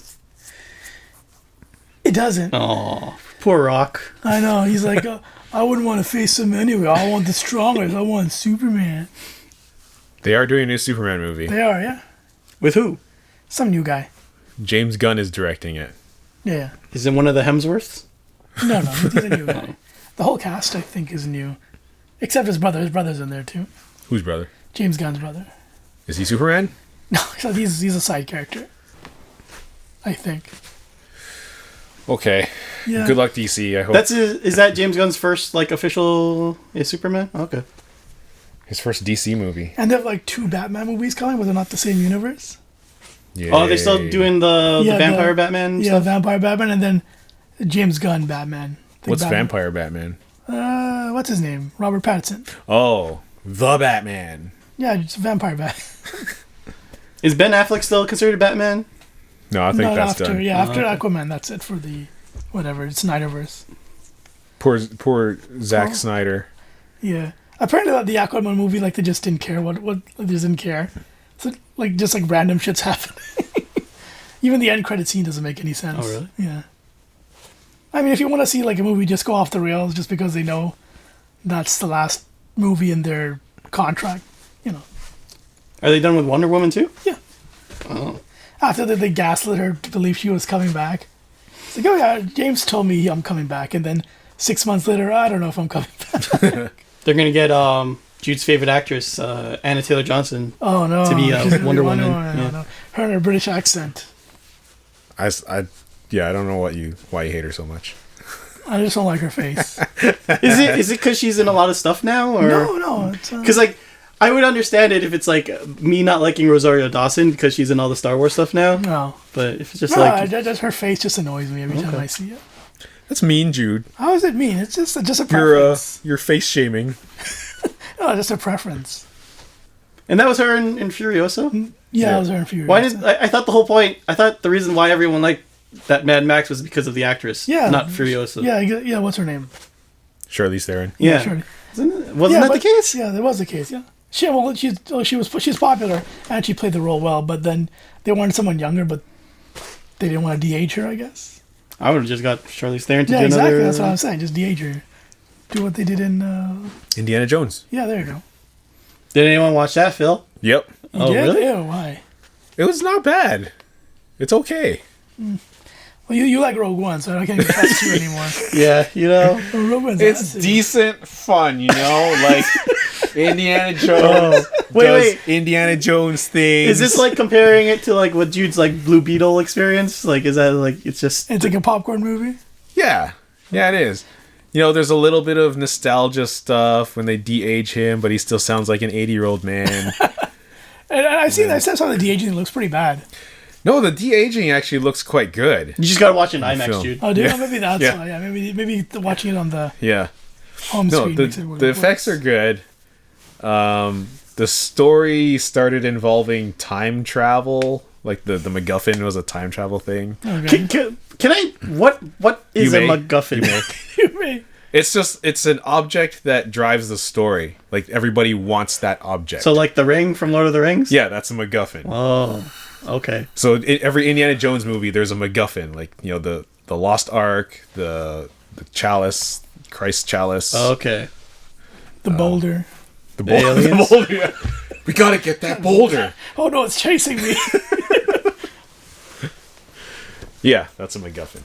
It doesn't. Oh, poor Rock. I know. He's like, I wouldn't want to face him anyway. I want the strongest. I want Superman. They are doing a new Superman movie. They are, yeah. With who? Some new guy. James Gunn is directing it. Yeah. Is it one of the Hemsworths? No, he's a new guy. The whole cast, I think, is new. Except his brother. His brother's in there, too. Whose brother? James Gunn's brother. Is he Superman? No, he's a side character. I think. Okay. Yeah. Good luck, DC. I hope Is that James Gunn's first like official Superman? Okay. his first DC movie. And they have like 2 Batman movies coming, but they're not the same universe. Yeah. Oh, they're still doing the Yeah, Vampire Batman Yeah, stuff? Vampire Batman, and then James Gunn Batman. The What's Batman. Vampire Batman? What's his name? Robert Pattinson. Oh, the Batman. Yeah, it's Vampire Batman. Is Ben Affleck still considered Batman? No, I think Not that's after, done. yeah, after okay. Aquaman, that's it for the whatever. It's Snyderverse. Poor Zack Oh. Snyder. Yeah, Apparently, the Aquaman movie, like they just didn't care what they just didn't care. So like just like random shit's happening. Even the end credit scene doesn't make any sense. Oh, really? Yeah. I mean, if you want to see like a movie just go off the rails just because they know that's the last movie in their contract, you know. Are they done with Wonder Woman too? Yeah. Oh. After they gaslit her to believe she was coming back. It's like, oh yeah, James told me I'm coming back, and then 6 months later, I don't know if I'm coming back. They're gonna get Jude's favorite actress, Anna Taylor-Johnson. Oh no, To be she's gonna Wonder be Woman. No. Her and her British accent. I don't know why you hate her so much. I just don't like her face. Is it because she's in a lot of stuff now, or No, it's because like I would understand it if it's like me not liking Rosario Dawson because she's in all the Star Wars stuff now. no. But if it's just No, like just her face just annoys me every time I see it. That's mean, Jude. How does it mean? It's just a preference. You're face shaming. No, just a preference. and that was her in Furiosa. Yeah, it was her infuriating. Why did I thought the whole point? I thought the reason why everyone liked that Mad Max was because of the actress. Yeah, not Furiosa. Yeah. What's her name? Charlize Theron. Yeah. Sure. Wasn't that the case? Yeah, that was the case. Yeah. She's popular and she played the role well, but then they wanted someone younger, but they didn't want to de-age her, I guess. I would have just got Charlize Theron to Yeah, do exactly. another. That's what I'm saying. Just de-age her. Do what they did in. Indiana Jones. Yeah, there you go. Did anyone watch that, Phil? Yep. You Oh, did? really? Yeah, why? It was not bad. It's okay. Well, you like Rogue One, so I can't even trust you anymore. Yeah, Oh, Rogue One's It's awesome. decent fun, like Indiana Jones Wait. Indiana Jones things. Is this like comparing it to like what Jude's like Blue Beetle experience? Like, is that like it's just? It's like a popcorn movie. Yeah, it is. There's a little bit of nostalgia stuff when they de-age him, but he still sounds like an 80-year-old man. And I said some of the de-aging looks pretty bad. No, the de-aging actually looks quite good. You just gotta watch it in IMAX, film. Jude. Oh, dude, Yeah. maybe that's Yeah. why. Yeah, maybe watching it on the Yeah. home No, screen. makes it work. the effects are good. The story started involving time travel. Like the MacGuffin was a time travel thing. Okay. Can I? What is You a may. MacGuffin? You may. It's an object that drives the story. Like everybody wants that object. So like the ring from Lord of the Rings? yeah, that's a MacGuffin. Oh, okay. So every Indiana Jones movie, there's a MacGuffin. Like the Lost Ark, the chalice, Christ's chalice, Okay. The boulder. the The aliens? boulder. Yeah. We gotta get that boulder. Oh no, it's chasing me. Yeah, that's a MacGuffin.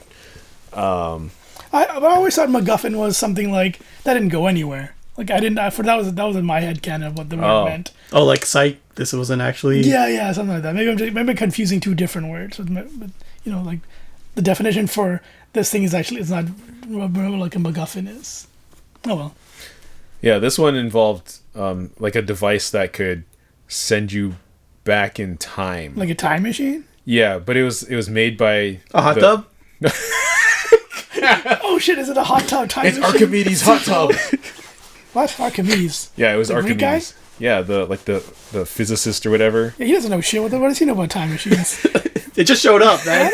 I always thought MacGuffin was something like that didn't go anywhere. Like I didn't. That was in my head canon of what the word meant. Oh, like psych. This wasn't actually. Yeah, something like that. Maybe I'm confusing two different words. But like the definition for this thing is not like a MacGuffin is. Oh well. Yeah, this one involved like a device that could send you back in time. Like a time machine. Yeah, but it was made by A hot tub. Oh shit! Is it a hot tub time It's machine? Archimedes' hot tub. What? Archimedes? Yeah, it was The Greek Archimedes. Yeah, the physicist or whatever. Yeah, he doesn't know shit. What does he know about time machines? It just showed up, man.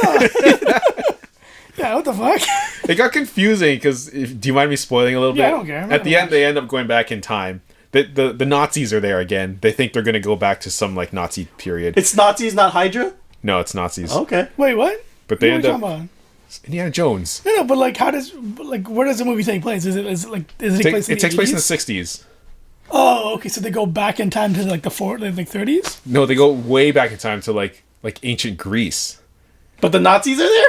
Yeah, what the fuck? It got confusing because do you mind me spoiling a little bit? Yeah, I don't care. I'm not At the gonna end, they end up going back in time. The Nazis are there again. They think they're going to go back to some like Nazi period. It's Nazis, not Hydra. No, it's Nazis. Okay. Wait, what? But they What are end you up talking about? Indiana Jones. No, but like, where does the movie take place? Does it take place in It takes place in the 80s? '60s. Oh, okay. So they go back in time to like the 30s. No, they go way back in time to like ancient Greece. But the Nazis are there.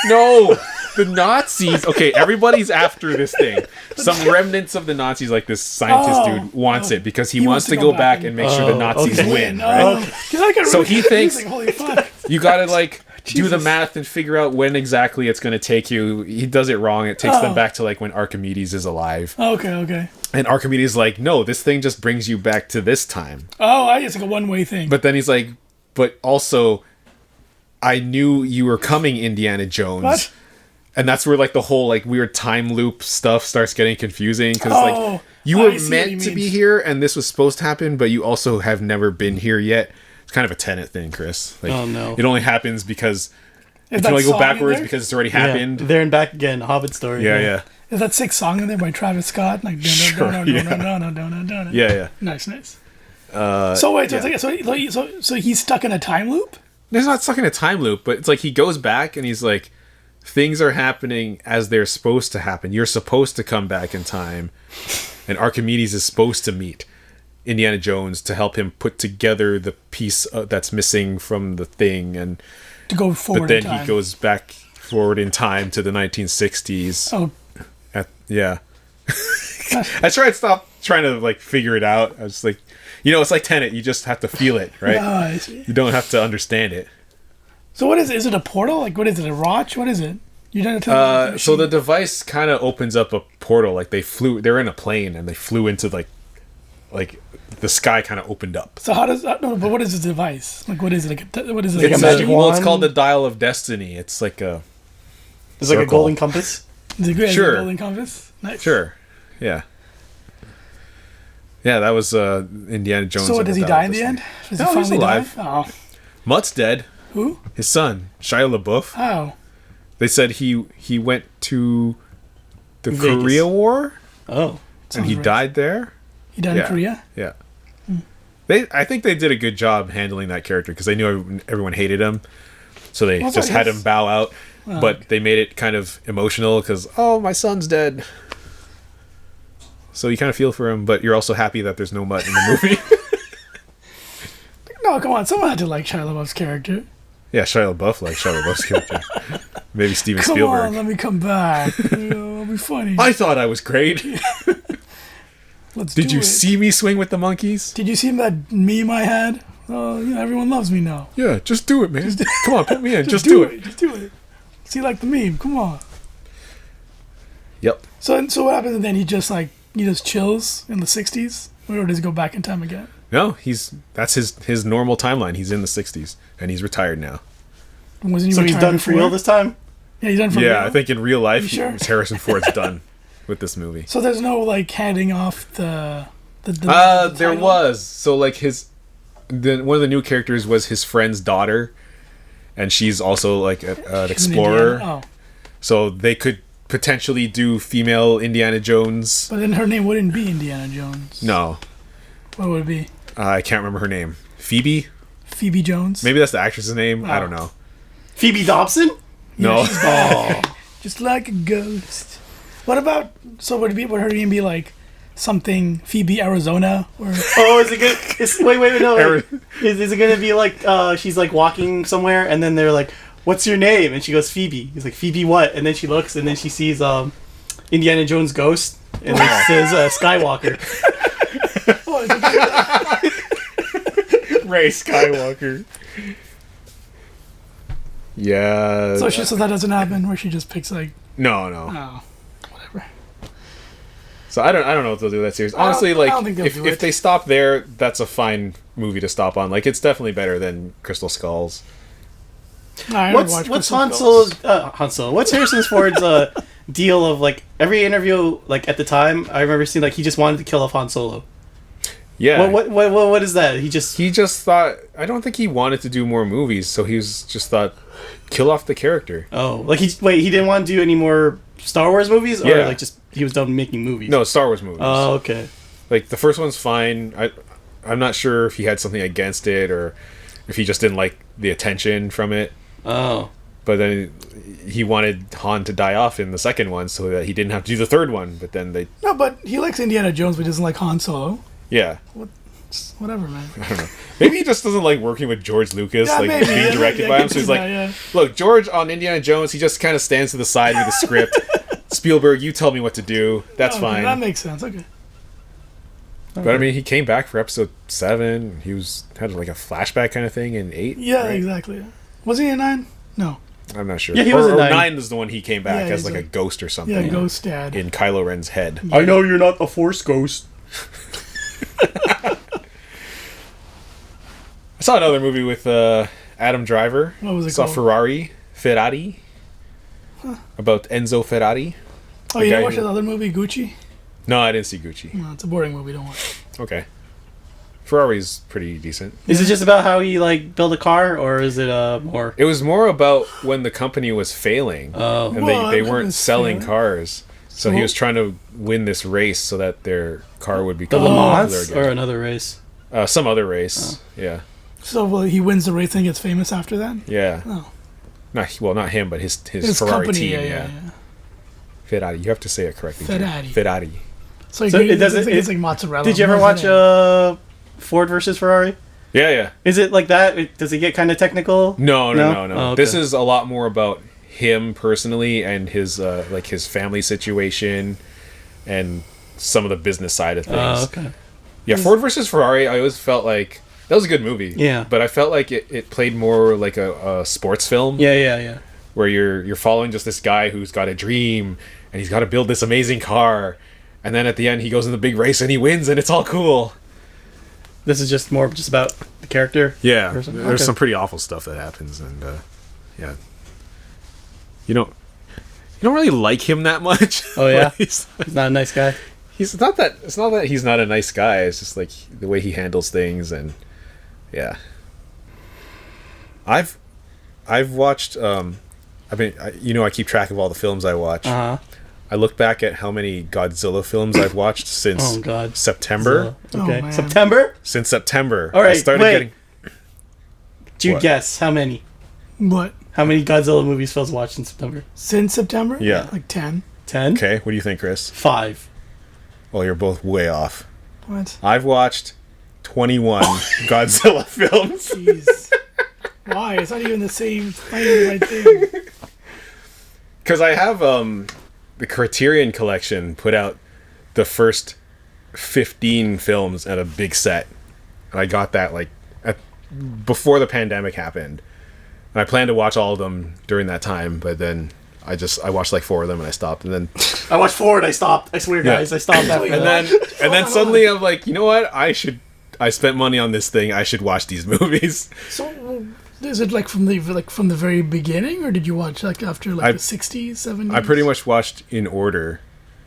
No, the Nazis. Okay, everybody's after this thing. Some remnants of the Nazis, like this scientist dude, wants it because he wants to go back and make sure the Nazis okay. win. Oh, Right? 'cause I got So really he thinks- confusing. Holy fuck. You gotta like do the Jesus. math and figure out when exactly it's gonna take you. He does it wrong. It takes them back to like when Archimedes is alive, Okay. and Archimedes is like, no, this thing just brings you back to this time. Oh, it's like a one-way thing. But then he's like, but also, I knew you were coming, Indiana Jones. What? And that's where like the whole like weird time loop stuff starts getting confusing because Oh, like you were I see what he meant to be means. here and this was supposed to happen, but you also have never been here yet. It's kind of a Tenet thing, Chris. Like, Oh, no. It only happens because You can only go backwards because it's already happened. There and Back Again, Hobbit story. Yeah. Is that sick song in there by Travis Scott? Like, Yeah. Nice. So wait, so he's stuck in a time loop? There's not stuck in a time loop, but it's like he goes back and he's like, things are happening as they're supposed to happen. You're supposed to come back in time, and Archimedes is supposed to meet Indiana Jones to help him put together the piece that's missing from the thing, and to go forward. But then in time. he goes back forward in time to the 1960s. Oh, yeah. I tried to stop trying to like figure it out. I was like, it's like Tenet. You just have to feel it, right? Oh, I see. You don't have to understand it. So what is it? Is it a portal? Like, what is it? A watch? What is it? You don't so the device kind of opens up a portal. Like they're in a plane and they flew into like the sky kind of opened up. So how does but what is this device? Like, what is it? What is it? Like a magic wand? Well, it's called the Dial of Destiny. It's like a It's like a golden compass. Is it good? Sure. Is it a golden compass? Nice. Sure. Yeah. Yeah, that was Indiana Jones. So does he die in the end? Does No, he he's alive. Die? Oh. Mutt's dead. Who? His son, Shia LaBeouf. Oh. They said he went to the Vegas. Korea War Oh. and Sounds he right. died there. He died in Korea? Yeah. I think they did a good job handling that character because they knew everyone hated him, so they just had him bow out. Oh, but they made it kind of emotional because my son's dead. So you kind of feel for him, but you're also happy that there's no Mutt in the movie. No, come on. Someone had to like Shia LaBeouf's character. Yeah, Shia LaBeouf likes Shia LaBeouf's character. Maybe Steven Come Spielberg. on, let me come back. It'll be funny. I thought I was great. Did you it. see me swing with the monkeys? Did you see that meme I had? Everyone loves me now. Yeah, just do it, man. Come on, put me in. Just do do it. Just do it. See, like the meme. Come on. Yep. So what happens? And then he just chills in the '60s, or does he go back in time again? No, that's his normal timeline. He's in the 60s, and he's retired now. Wasn't he So he's retired done for before? real this time? Yeah, he's done for real. Yeah, I think in real life, You sure? Harrison Ford's done with this movie. So there's no handing off the There title? was. So one of the new characters was his friend's daughter, and she's also an She's an explorer. Indiana. Oh, So they could potentially do female Indiana Jones. but then her name wouldn't be Indiana Jones. No, What would it be? I can't remember her name. Phoebe? Phoebe Jones. Maybe that's the actress's name. I Oh. don't know. Phoebe Dobson? No. she's bad. Just like a ghost. What about? So would her name be like something Phoebe Arizona or? Oh, is it good? Wait, no. Is it gonna be like she's like walking somewhere and then they're like, "What's your name?" And she goes, "Phoebe." He's like, "Phoebe what?" And then she looks and then she sees Indiana Jones' ghost and it says Skywalker. Oh, is it- Ray Skywalker. Yeah. so that doesn't happen where she just picks No. whatever. So I don't know if they'll do that series. Honestly, I don't think they'll do if it. they stop there, that's a fine movie to stop on. Like, it's definitely better than Crystal Skulls. What's Han Solo? What's Harrison Ford's deal of every interview at the time? I remember seeing he just wanted to kill off Han Solo. Yeah. What is that? He just thought, I don't think he wanted to do more movies, so he just thought, kill off the character. he didn't want to do any more Star Wars movies, or Yeah. just he was done making movies. No, Star Wars movies. Oh, okay. The first one's fine. I'm not sure if he had something against it or if he just didn't like the attention from it. Oh. But then he wanted Han to die off in the second one so that he didn't have to do the third one. But then they... No, but he likes Indiana Jones, but he doesn't like Han Solo. Yeah. Whatever, man. I don't know. Maybe he just doesn't like working with George Lucas, Yeah, maybe. being directed by him. So he's like, look, George on Indiana Jones, he just kind of stands to the side with the script. Spielberg, you tell me what to do. That's fine. That makes sense. Okay. But I mean, he came back for episode 7. He had a flashback kind of thing in 8. Yeah, right? exactly. Was he in 9? No. I'm not sure. Yeah, he was in or 9. 9 is the one he came back Yeah, as he's a ghost or something. Yeah, Ghost Dad. In Kylo Ren's head. I know you're not a Force ghost. I saw another movie with Adam Driver. What was it saw called? Ferrari. About Enzo Ferrari. Oh, you didn't watch that other movie, Gucci? No, I didn't see Gucci. No, it's a boring movie. Don't watch it. Okay. Ferrari's pretty decent. Is it just about how he like built a car, or is it more? It was more about when the company was failing, Oh. and Well, they it weren't was selling failing. cars. So he was trying to win this race so that their car would The become Le popular Mans again. or another race? Some other race. Yeah, So well, he wins the race and gets famous after that. yeah. Oh, Not him, but his his Ferrari company. team. Yeah. Ferrari. You have to say it correctly. Jim. Ferrari. Ferrari. So, So it doesn't- It's like mozzarella. Did you ever watch Ford versus Ferrari? Yeah, yeah. Is it like that? Does it get kind of technical? No. Oh, okay. This is a lot more about him personally and his like his family situation and some of the business side of things. Oh, okay. Yeah, Ford versus Ferrari. I always felt like that was a good movie. Yeah. but I felt like it played more like a sports film. Yeah. where you're following just this guy who's got a dream and he's got to build this amazing car, and then at the end he goes in the big race and he wins and it's all cool. This is just more just about the character. Yeah, Person? there's Okay. some pretty awful stuff that happens, and yeah, you don't really like him that much. Oh, yeah? he's He's not a nice guy. not that. It's not that he's not a nice guy. It's just like the way he handles things, and yeah. I've watched. I keep track of all the films I watch. Uh huh. I look back at how many Godzilla films I've watched since Oh God. September. So, okay. Oh, man. September. Since September, All right, I started wait. getting. Do you What? guess how many? What? How many Godzilla movies Phil's watched in September? Since September? Yeah. Like 10. 10? Okay, what do you think, Chris? 5. Well, you're both way off. What? I've watched 21 Godzilla films. Jeez. Why? It's not even the same. It's not even the right thing. Because I have the Criterion Collection put out the first 15 films at a big set. And I got that before the pandemic happened. And I planned to watch all of them during that time, but then I watched like 4 of them and I stopped. And then I watched 4 and I stopped. I swear, Yeah. guys, I stopped after and that. then suddenly I'm like, you know what? I spent money on this thing. I should watch these movies. So, is it like from the very beginning, or did you watch like after the 60s, 70s? I pretty much watched in order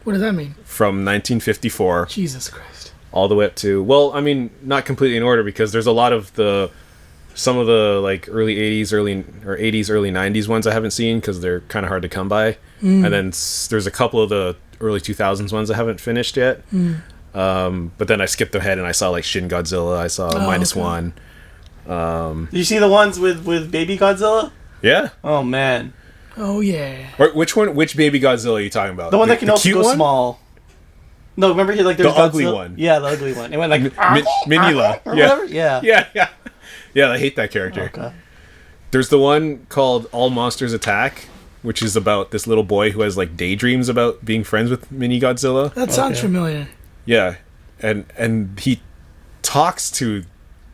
What does that mean? from 1954 Jesus Christ. all the way up to, well, I mean, not completely in order, because there's a lot of some of the like early 80s, early 90s ones I haven't seen because they're kind of hard to come by. And then there's a couple of the early 2000s ones I haven't finished yet. But then I skipped ahead and I saw like Shin Godzilla. I saw Minus okay. One. Did you see the ones with Baby Godzilla? Yeah. Oh, man. Oh yeah. Or which Baby Godzilla are you talking about? The one that can also cute go one? small. No, remember he like there's The ugly Godzilla- one. Yeah, the ugly one. It went like Minila. or Yeah. whatever. Yeah. Yeah. Yeah, I hate that character. Okay. There's the one called All Monsters Attack, which is about this little boy who has like daydreams about being friends with Mini Godzilla. That sounds Okay. familiar. Yeah, and he talks to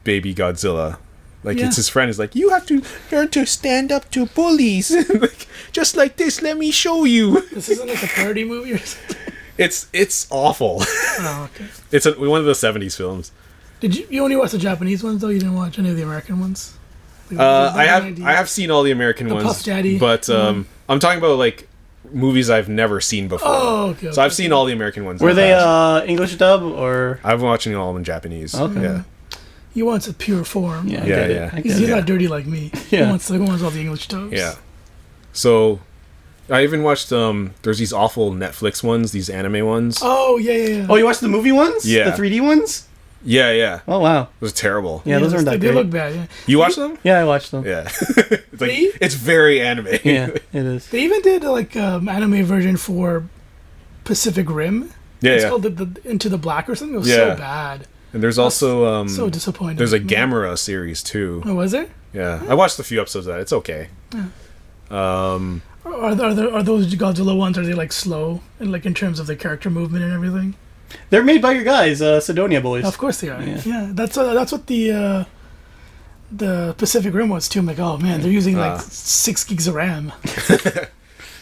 Baby Godzilla, like Yeah. it's his friend. He's like, you have to learn to stand up to bullies, like, just like this. Let me show you. This isn't like a parody movie or something. It's awful. Oh, okay. It's one of the '70s films. Did you only watch the Japanese ones though? You didn't watch any of the American ones? Like, I the 90s? have seen all the American ones, Puff Daddy. but I'm talking about like movies I've never seen before. Oh, okay. So I've seen all the American ones. Were in the they past. English dub or? I've been watching all of them in Japanese. Okay. Yeah. He wants a pure form. Yeah, I Yeah, get it. yeah. I He's get it. not dirty like me. Yeah. He wants all the English dubs. Yeah. So I even watched there's these awful Netflix ones, these anime ones. Oh yeah. Oh, you watched the movie ones? Yeah. The 3D ones? Yeah, yeah. It Oh wow. was terrible. Yeah, those aren't that they great. look bad. Yeah. You watched them? Yeah, I watched them. Yeah. It's like Me? it's very anime. Yeah, it is. They even did like anime version for Pacific Rim. Yeah, It's yeah. called the Into the Black or something. It was Yeah. so bad. And there's also So disappointing. there's a Gamera series too. Oh, was there? Yeah. I watched a few episodes of that. It's okay. Are those Godzilla ones? Are they like slow and like in terms of the character movement and everything? They're made by your guys, Sidonia Boys. Of course they are. Yeah. Yeah, that's what the Pacific Rim was too. I'm like, oh man, they're using like 6 gigs of RAM.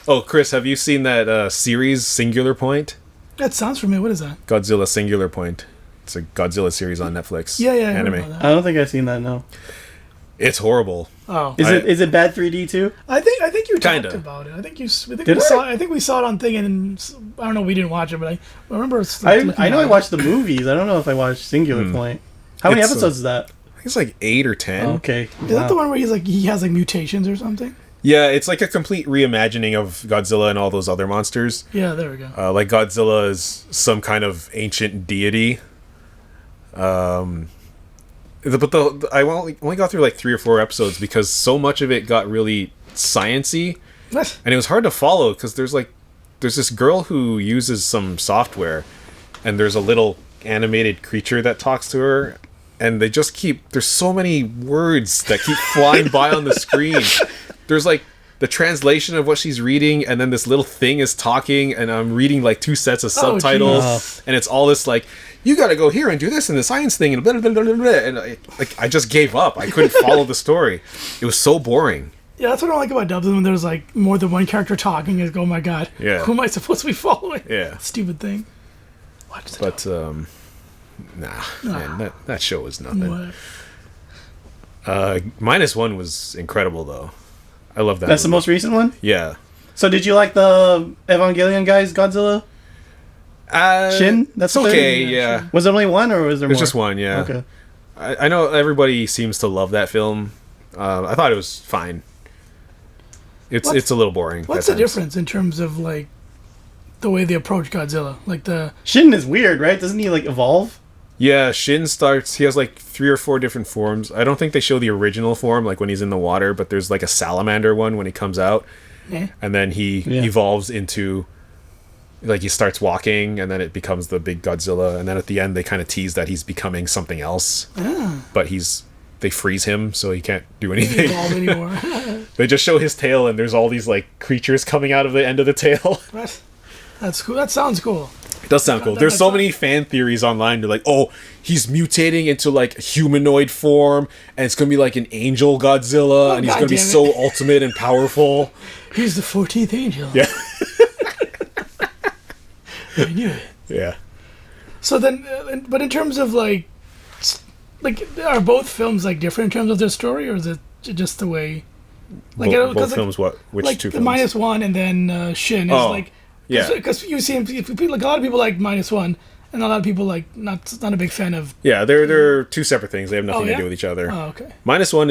Oh, Chris, have you seen that series Singular Point? That sounds familiar. What is that? Godzilla Singular Point. It's a Godzilla series on Netflix. Yeah, I heard Anime. about that. I don't think I've seen that. No. It's horrible. Oh, Is it bad 3D too? I think you talked Kinda. about it. I think Did I? I think we saw it on thing, and I don't know. We didn't watch it, but I remember. I know I watched the movies. I don't know if I watched Singular Point. How many It's, episodes is that? I think it's like 8 or 10. Okay. Is that the one where he has like mutations or something? Yeah, it's like a complete reimagining of Godzilla and all those other monsters. Yeah, there we go. Like Godzilla is some kind of ancient deity. I only got through like 3 or 4 episodes because so much of it got really science-y, What? and it was hard to follow because there's this girl who uses some software, and there's a little animated creature that talks to her, and there's so many words that keep flying by on the screen. There's like the translation of what she's reading, and then this little thing is talking, and I'm reading like 2 sets of subtitles, and it's all this like, you gotta go here and do this and the science thing, and blah, blah, blah, blah, blah. And I just gave up. I couldn't follow the story. It was so boring. Yeah, that's what I like about dubs, when there's like more than one character talking. Is oh my god, Yeah. who am I supposed to be following? Yeah. Stupid thing. Watch the But man, that show was nothing. What? -1 was incredible though. I love that. That's the movie. most recent one? Yeah. So did you like the Evangelion guys, Godzilla? Shin? That's That's the okay. third? Yeah. Was it only one or was there There's more? just one. Yeah. Okay. I know everybody seems to love that film. I thought it was fine. It's a little boring. What's at the times. difference in terms of like the way they approach Godzilla? Like Shin is weird, right? Doesn't he like evolve? Yeah, Shin starts. He has like 3 or 4 different forms. I don't think they show the original form, like when he's in the water. But there's like a salamander one when he comes out, and then he evolves into, like, he starts walking, and then it becomes the big Godzilla. And then at the end, they kind of tease that he's becoming something else. But they freeze him, so he can't do anything. evolve anymore. They just show his tail, and there's all these like creatures coming out of the end of the tail. What? That's cool. That sounds cool. It does sound cool. There's so many fan theories online. They're like, oh, he's mutating into like humanoid form, and it's gonna be like an angel Godzilla, and he's gonna be so ultimate and powerful. He's the 14th angel. Yeah. I knew it. Yeah. So then, but in terms of like, are both films like different in terms of their story, or is it just the way? Like, Both films. What? Which like 2 the films? -1 and then Shin is like. Yeah. Because you see, like a lot of people like -1, and a lot of people like not a big fan of. Yeah, they're 2 separate things. They have nothing yeah? to do with each other. Oh, okay. -1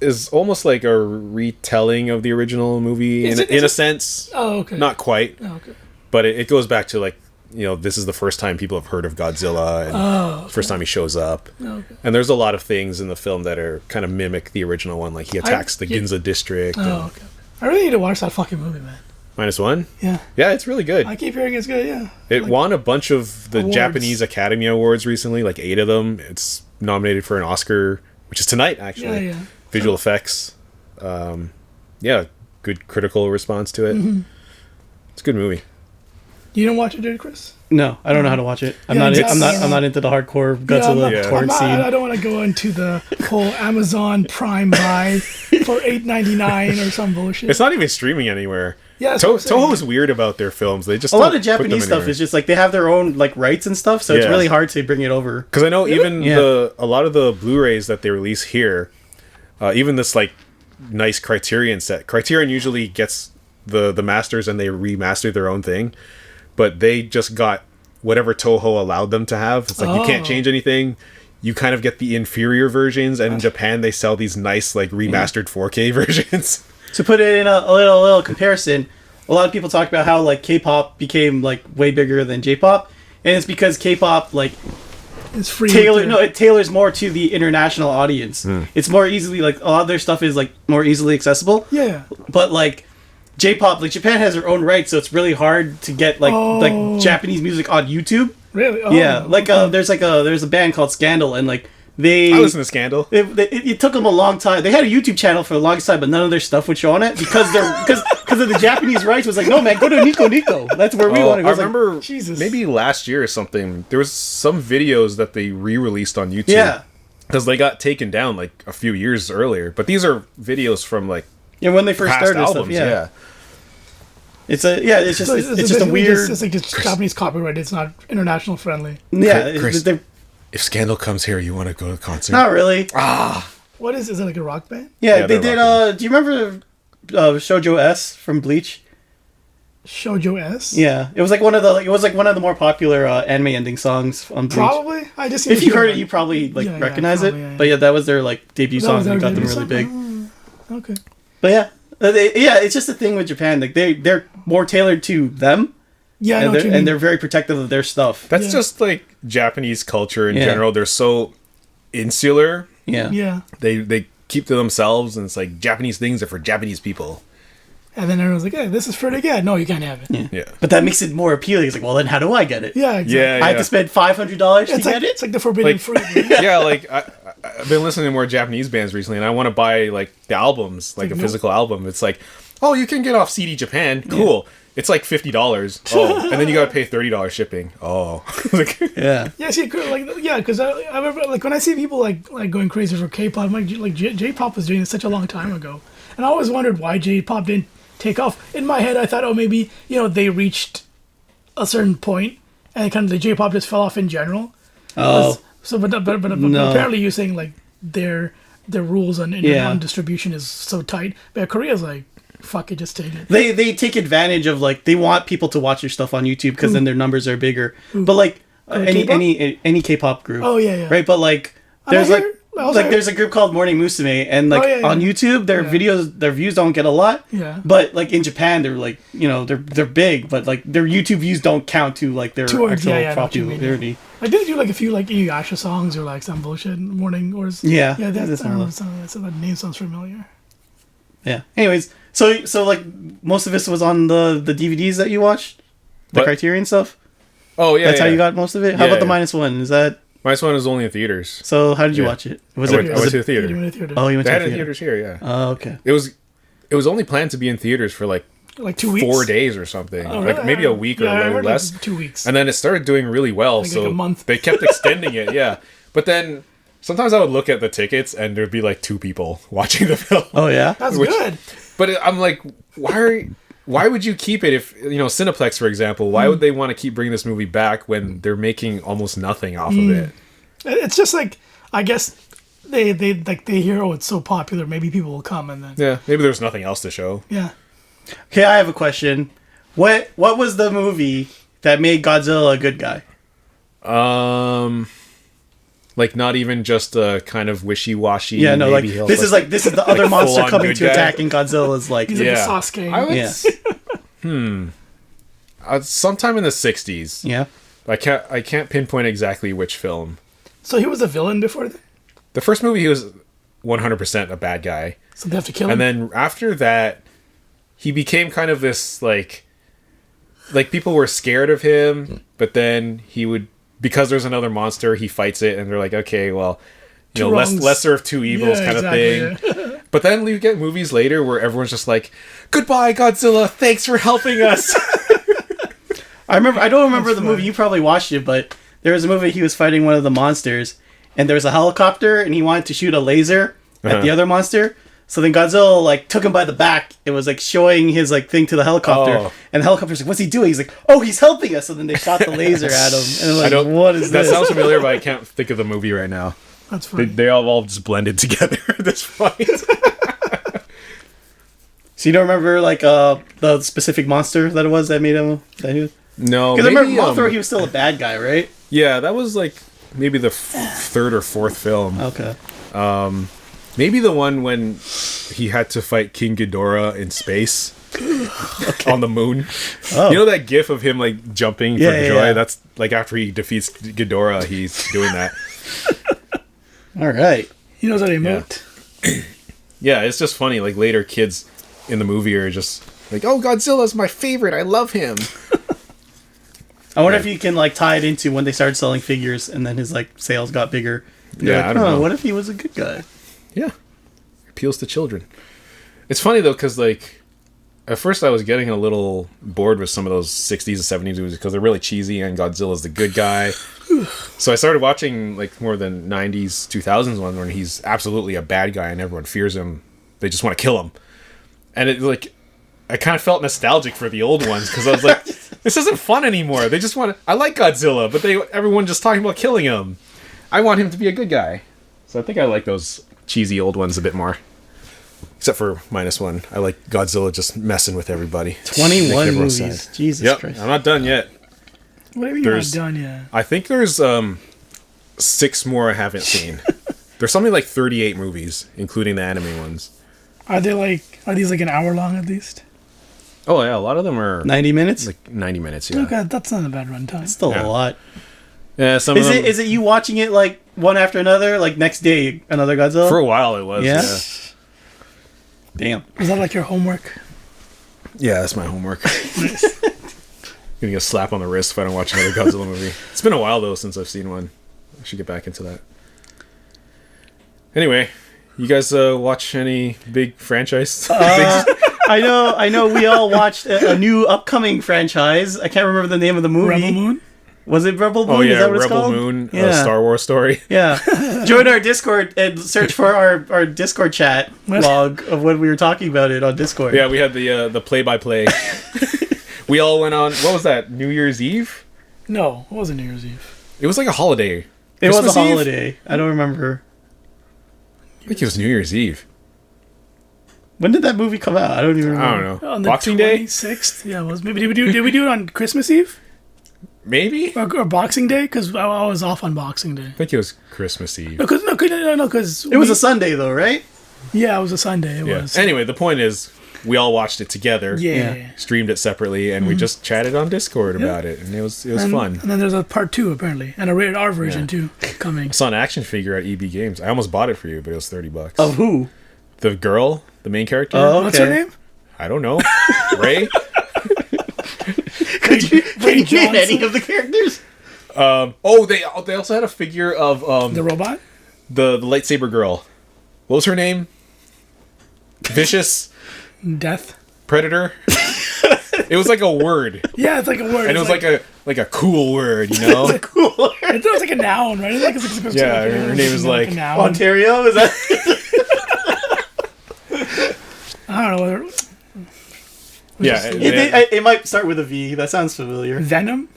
is almost like a retelling of the original movie in a sense. Oh, okay. Not quite. Oh, okay. But it goes back to like, this is the first time people have heard of Godzilla, and first time he shows up. Oh, okay. And there's a lot of things in the film that are kind of mimic the original one, like he attacks the Ginza district. Oh, okay. I really need to watch that fucking movie, man. -1? Yeah. Yeah, it's really good. I keep hearing it's good. Yeah. It won a bunch of the awards. Japanese Academy Awards recently, like 8 of them. It's nominated for an Oscar, which is tonight, actually. Yeah. Visual effects. Yeah, good critical response to it. Mm-hmm. It's a good movie. You don't watch it, did you, Chris? No, I don't know how to watch it. I'm Yeah, not into the hardcore Godzilla Yeah. torrent scene. I don't want to go into the whole Amazon Prime buy for $8.99 or some bullshit. It's not even streaming anywhere. Yeah, that's what I'm saying. Toho's weird about their films. They just A lot don't of put them Japanese stuff anywhere. is just like they have their own like rights and stuff, so it's Yeah. really hard to bring it over. Because I know even Yeah. a lot of the Blu-rays that they release here, even this like nice Criterion set. Criterion usually gets the masters and they remaster their own thing, but they just got whatever Toho allowed them to have. It's like you can't change anything. You kind of get the inferior versions, and in Japan they sell these nice like remastered 4K versions. To put it in a little comparison, a lot of people talk about how like K-pop became like way bigger than J-pop, and it's because K-pop like It's free. it tailors more to the international audience. It's more easily like a lot of their stuff is like more easily accessible. Yeah. But like J-pop, like Japan has their own rights, so it's really hard to get like Japanese music on YouTube. Really? Oh, Yeah, like there's a band called Scandal, and like they I listen to Scandal. it took them a long time. They had a YouTube channel for the longest time, but none of their stuff would show on it because because of the Japanese rights. Was like, no man, go to Nico. That's where we want to go. I remember Jesus. maybe last year or something, there was some videos that they re-released on YouTube. Yeah. Because they got taken down like a few years earlier. But these are videos from like When they first past started albums. stuff. Yeah. It's just a weird. It's like just Japanese copyright. It's not international friendly. Yeah, Chris, they're if Scandal comes here, you want to go to the concert? not really. What is? Is it like a rock band? Yeah, Yeah, they they're did. Do you remember Shoujo S from Bleach? Shoujo S. Yeah, it was like one of the more popular anime ending songs on Bleach. Probably. I just If you heard it, you probably Yeah, recognize probably, it. yeah. But yeah, that was their like debut That song was that our got them debut really song? big. Okay. But yeah, it's just a thing with Japan. Like they're more tailored to them, Yeah, I know and what you mean. they're very protective of their stuff. That's Yeah. just like Japanese culture in Yeah. general. They're so insular. Yeah. Yeah. They keep to themselves, and it's like Japanese things are for Japanese people. And then everyone's like, hey, this is pretty good. No, you can't have it. Yeah. But that makes it more appealing. It's like, well, then how do I get it? Yeah, exactly. Yeah. I have to spend $500 to It's get like, it. it's like the forbidden Like- fruit. Right? Yeah, like I've been listening to more Japanese bands recently, and I want to buy like the albums, like a nope. physical album. It's like, oh, you can get off CD Japan. Cool. It's like $50. Oh, and then you gotta pay $30 shipping. Oh, like, Yeah. Yeah, see, because I remember like when I see people like going crazy for K-pop, I'm like J-pop was doing this such a long time ago, and I always wondered why J-pop didn't take off. In my head, I thought, oh, maybe they reached a certain point, and kind of the J-pop just fell off in general. Oh. So, but No. apparently you're saying like their rules on Yeah. on distribution is so tight, but Korea's like, fuck it, just take it. They take advantage of like they want people to watch their stuff on YouTube because then their numbers are bigger. But like K-pop? any K-pop group. Oh, yeah. Right, but like I there's hear- I also hear- there's a group called Morning Musume, and like Oh, yeah, on yeah. YouTube their Yeah. videos, their views don't get a lot. Yeah. But like in Japan they're like they're big, but like their YouTube views don't count to like their Towards- actual yeah, I know what you mean. popularity. I did do like a few like Inuyasha songs or like some bullshit morning or Yeah, yeah. that's I don't know. similar. So that name sounds familiar. Yeah. Anyways, so like most of this was on the DVDs that you watched, the What? Criterion stuff. oh yeah. That's how yeah. you got most of it. How Yeah, about the yeah. -1? Is that Minus one was only in theaters. so? How did you Yeah. watch it? Was I went- it? I Was went to it the theater. Yeah, you went to theater. oh, you went They to had the it in theater. theaters here. Yeah. Oh, okay. It was only planned to be in theaters for like like 2 weeks. 4 days or something, Oh, like really? maybe a week or Yeah, I a little heard, like, less. 2 weeks. And then it started doing really well, Like so a month. they kept extending it. Yeah, but then sometimes I would look at the tickets and there'd be like 2 people watching the film. Oh yeah. That's which- good. But I'm like, why would you keep it if Cineplex, for example? Why would they want to keep bringing this movie back when they're making almost nothing off of it? It's just like I guess they hear, oh, it's so popular, maybe people will come, and then Yeah, maybe there's nothing else to show. yeah. Okay, I have a question. What was the movie that made Godzilla a good guy? Like not even just a kind of wishy-washy. Yeah, no, like maybe he'll- this is the other like monster full-on coming good to guy? attack, and Godzilla's like, He's Yeah. like a Sasuke. I would yeah, sometime in the 60s. yeah. I can't pinpoint exactly which film. So he was a villain before that. The first movie, he was 100% a bad guy. So they have to kill him. And then after that, he became kind of this, like people were scared of him, but then he would, because there's another monster, he fights it, and they're like, okay, well, Two wrongs. lesser of two evils kind of thing. yeah. But then you get movies later where everyone's just like, goodbye, Godzilla, thanks for helping us. I don't remember the funny. movie. You probably watched it, but there was a movie he was fighting one of the monsters, and there was a helicopter, and he wanted to shoot a laser at the other monster. So then Godzilla like took him by the back. It was like showing his like thing to the helicopter, Oh. and the helicopter's like, "What's he doing?" He's like, "Oh, he's helping us." So then they shot the laser at him, and I'm like, I don't. "What is that this?" sounds familiar, but I can't think of the movie right now. That's funny. They all just blended together at this point. So you don't remember like the specific monster that it was that made him that he was? No, Because I remember maybe, Mothra, he was still a bad guy, right? yeah, that was like maybe the third or fourth film. Okay. Maybe the one when he had to fight King Ghidorah in space on the moon. Oh. You know that gif of him like jumping for Yeah, yeah, joy? yeah. That's like after he defeats Ghidorah, he's doing that. All right. He knows how to emote. Yeah, it's just funny. Like later kids in the movie are just like, "Oh, Godzilla's my favorite. I love him." I wonder if you can like tie it into when they started selling figures and then his like sales got bigger. You're Yeah, like, I don't know. What if he was a good guy? Yeah. Appeals to children. It's funny though, because like at first I was getting a little bored with some of those 60s and 70s movies because they're really cheesy and Godzilla's the good guy. So I started watching like more than 90s, 2000s ones where he's absolutely a bad guy and everyone fears him. They just want to kill him. And it like I kind of felt nostalgic for the old ones because I was like, this isn't fun anymore. They just want to. I like Godzilla, but everyone just talking about killing him. I want him to be a good guy. So I think I like those cheesy old ones a bit more. Except for -1. I like Godzilla just messing with everybody. 21 Making everyone movies. sad. Jesus Yep, Christ. I'm not done yet. What have you not There's- done yet? I think there's 6 more I haven't seen. There's something like 38 movies, including the anime ones. Are these like an hour long at least? Oh yeah, a lot of them are 90 minutes? like 90 minutes. Yeah, Okay, that's not a bad runtime. Still Yeah. a lot. yeah. Some Is of them, it you watching it like one after another? Like next day, another Godzilla? for a while it was. Yeah? Yeah, Damn. Is that like your homework? yeah, that's my homework. Getting a slap on the wrist if I don't watch another Godzilla movie. It's been a while though since I've seen one. I should get back into that. Anyway, you guys watch any big franchise things? I know. We all watched a new upcoming franchise. I can't remember the name of the movie. Rebel Moon? Was it Rebel Moon? Oh Is yeah, that what it's Rebel called? Moon, Yeah. Star Wars story. Yeah. Join our Discord and search for our Discord chat log of when we were talking about it on Discord. Yeah, we had the play-by-play. We all went on. What was that? New Year's Eve? No, it wasn't New Year's Eve. It was like a holiday. It was Christmas a Eve? holiday. I don't remember. I think it was New Year's Eve. When did that movie come out? I don't even remember. I don't know. On the Boxing Day? 26th? Yeah, it was. Maybe did we do it on Christmas Eve? Maybe? Or Boxing Day? Because I was off on Boxing Day. I think it was Christmas Eve. No, because It was a Sunday though, right? yeah, it was a Sunday. It Yeah. was. Anyway, the point is, we all watched it together. Yeah. Yeah. Streamed it separately, and we just chatted on Discord about it, and it was and, fun. And then there's a part 2 apparently, and a rated R version Yeah. too coming. I saw an action figure at EB Games. I almost bought it for you, but it was $30. Of who? The girl, the main character. Oh, What's her okay. name? I don't know. Ray. Could you name Johnson? any of the characters? Oh, they also had a figure of The robot? the lightsaber girl. What was her name? Vicious Death? Predator. It was like a word, Yeah, it's like a word. and it was like a cool word, you know. Cool. it was like a noun, right? Yeah, her name is like a noun. Ontario? Is that? I don't know whether yeah, It might start with a V. That sounds familiar. Venom.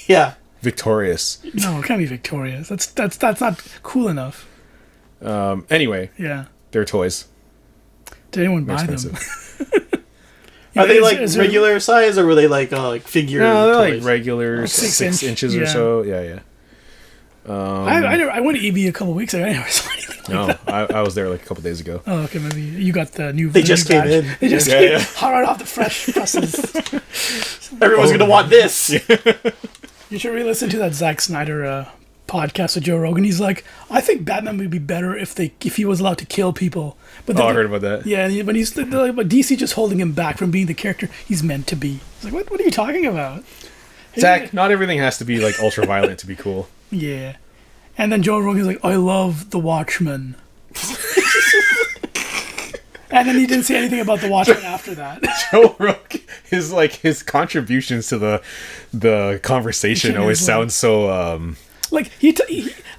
Yeah. victorious. No, it can't be victorious. That's not cool enough. Anyway, Yeah. they're toys. Did anyone They're buy them? expensive. Are they like is there- regular size or were they like figure? No, they're toys? like regular 6 6 inch, inches or yeah. so. Yeah. I went to EB a couple weeks ago. I never saw anything like No, that. I was there like a couple days ago. Oh, okay. Maybe you got the new. They the just new came batch. in. They just Yeah, came yeah. hot right off the fresh presses. Everyone's gonna want this. You should re-listen to that Zack Snyder podcast with Joe Rogan. He's like, I think Batman would be better if he was allowed to kill people. But Oh, I heard about that. Yeah, but he's like, but DC just holding him back from being the character he's meant to be. He's like, what are you talking about? Zach, not everything has to be like ultra violent to be cool. Yeah. And then Joe Rogan's like, I love The Watchmen. And then he didn't say anything about The Watchmen after that. Joe Rogan, his contributions to the conversation always is like- sound so Like,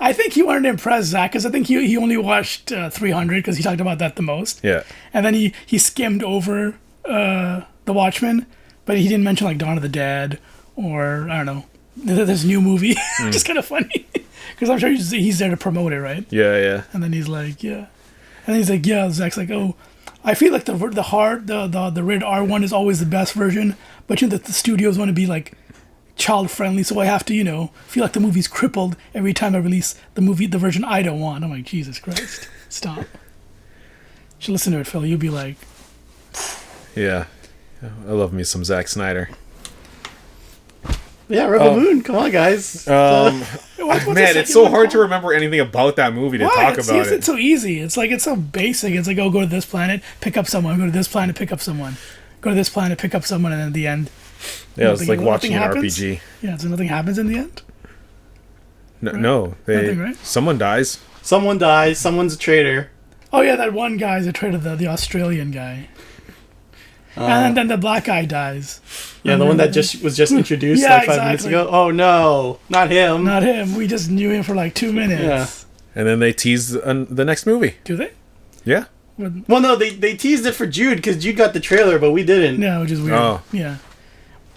I think he wanted to impress Zach, because I think he only watched 300, because he talked about that the most. yeah. And then he skimmed over The Watchmen, but he didn't mention, like, Dawn of the Dead, or, I don't know, this new movie. Which is kind of funny. Because I'm sure he's there to promote it, right? Yeah. And then he's like, yeah. And then he's like, yeah. Zach's like, oh, I feel like the rated R one is always the best version, but the studios want to be like child friendly, so I have to, feel like the movie's crippled every time I release the version I don't want. I'm like, Jesus Christ, stop. You should listen to it, Phil. You'll be like, Yeah. I love me some Zack Snyder. Yeah, Rebel Moon. Come on, guys. what's the Man, second it's so one hard to called? remember anything about that movie to Why? talk It's about It's it. so easy. It's like, it's so basic. It's like, oh, go to this planet, pick up someone. Go to this planet, pick up someone. Go to this planet, pick up someone, and then at the end, Yeah, it's like nothing watching an happens? RPG. yeah, so nothing happens in the end. No, Nothing, right? someone dies. Someone dies. Someone's a traitor. Oh yeah, that one guy's a traitor, the Australian guy. And then the black guy dies. Yeah, the one that was just introduced Yeah, like 5 minutes exactly. ago. Oh no, not him. Not him. We just knew him for like 2 minutes. Yeah. And then they tease the next movie. Do they? Yeah. Well, no, they teased it for Jude because Jude got the trailer, but we didn't. No, which is weird. Oh. Yeah.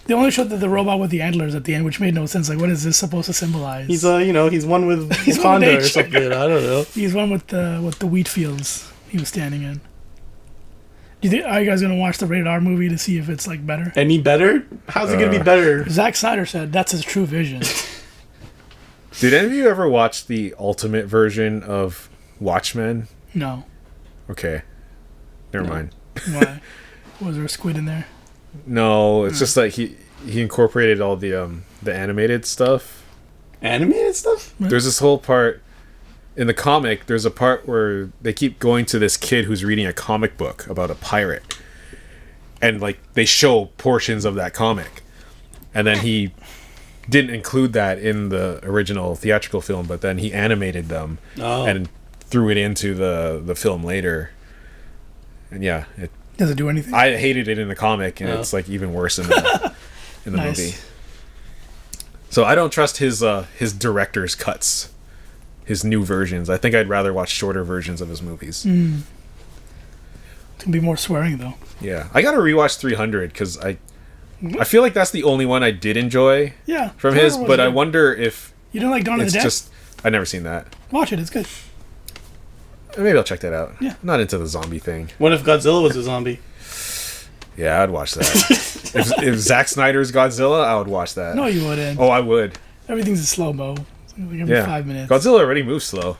They only showed the robot with the antlers at the end, which made no sense. Like, what is this supposed to symbolize? He's he's one with He's one with Wakanda or nature. something. I don't know. He's one with the wheat fields he was standing in. Are you guys gonna watch the rated R movie to see if it's like better? Any better? How's it gonna be better? Zack Snyder said that's his true vision. Did any of you ever watch the ultimate version of Watchmen? No. Okay. Never mind. Why? Was there a squid in there? No, it's just like he incorporated all the animated stuff. Animated stuff? There's this whole part in the comic. There's a part where they keep going to this kid who's reading a comic book about a pirate, and like they show portions of that comic, and then he didn't include that in the original theatrical film, but then he animated them and threw it into the film later. And yeah, does it do anything? I hated it in the comic, and it's like even worse in the Nice. movie. So I don't trust his director's cuts, his new versions. I think I'd rather watch shorter versions of his movies. It's gonna be more swearing though. Yeah, I gotta rewatch 300 because I feel like that's the only one I did enjoy. Yeah, from his, but I wonder if you don't like Dawn of it's the Dead. just I've never seen that. Watch it; it's good. Maybe I'll check that out. Yeah. I'm not into the zombie thing. What if Godzilla was a zombie? Yeah, I'd watch that. if Zack Snyder's Godzilla, I would watch that. No, you wouldn't. Oh, I would. Everything's in slow mo. It's like every 5 minutes. Godzilla already moves slow.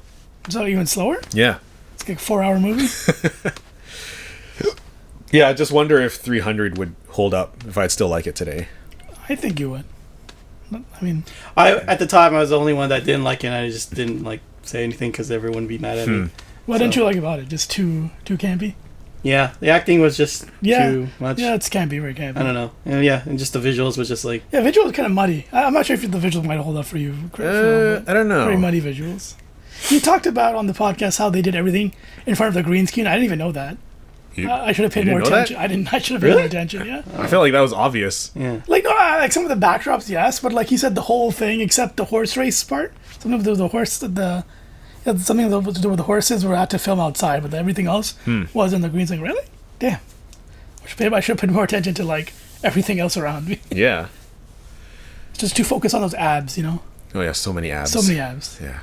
So even slower? Yeah. It's like a 4-hour movie. Yeah, I just wonder if 300 would hold up, if I'd still like it today. I think you would. I mean, At the time I was the only one that didn't like it. And I just didn't like say anything because everyone would be mad at me. what didn't you like about it? Just too campy? Yeah, the acting was just Yeah. too much. Yeah, it's campy, very campy. I don't know. And just the visuals was just like... Yeah, visuals kind of muddy. I'm not sure if the visuals might hold up for you. I don't know. Very muddy visuals. You talked about on the podcast how they did everything in front of the green screen. I didn't even know that. I should have paid you more didn't know attention. I didn't. I should have paid more attention. Yeah. I feel like that was obvious. Yeah. Like no, like some of the backdrops, yes, but like he said, the whole thing except the horse race part. Something to do with the horse, something to do with the horses were had to film outside, but everything else was in the green screen. Really? Damn. I should have paid more attention to like everything else around me. Yeah. Just too focused on those abs, you know. Oh yeah, so many abs. So many abs. Yeah.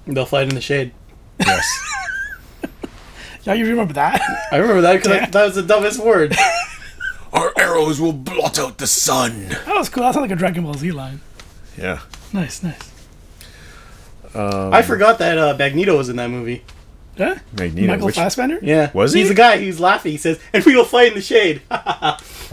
They'll fight in the shade. Yes. Yeah, you remember that? I remember that because that was the dumbest word. Our arrows will blot out the sun. That was cool. That sounded like a Dragon Ball Z line. Yeah. Nice. I forgot that Magneto was in that movie. Yeah? Magneto. Michael Fassbender? Yeah. Was he? He's the guy who's laughing. He says, and we will fight in the shade.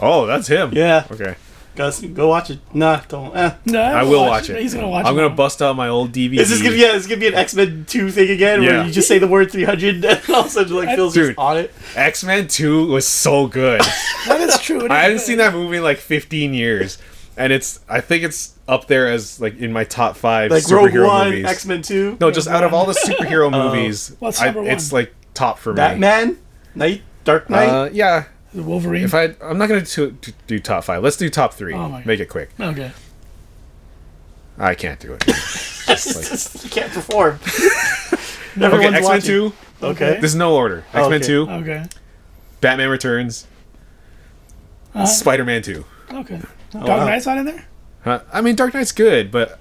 Oh, that's him. Yeah. Okay. Guys, go watch it. Nah, don't. No, I will watch it. He's gonna watch it. I'm gonna bust out my old DVD. Is this gonna be an X-Men 2 thing again, where you just say the word 300 and all of a sudden like Phil's just on it? X-Men 2 was so good. That is true. I haven't seen that movie in like 15 years, and I think it's up there as like in my top 5 Like Rogue superhero One, movies. X-Men 2. No, just out of all the superhero movies, What's number one? it's like top for me. Batman, Dark Knight. Yeah. Wolverine. I'm not gonna do top 5. Let's do top 3. Oh my God. Make it quick. Okay. I can't do it. You can't perform. Okay, Everyone's X-Men watching. 2. Okay. This is no order. X-Men okay. 2. Okay. Batman Returns. Spider-Man 2. Okay. Oh, Dark wow. Knight's not in there? Huh? I mean, Dark Knight's good, but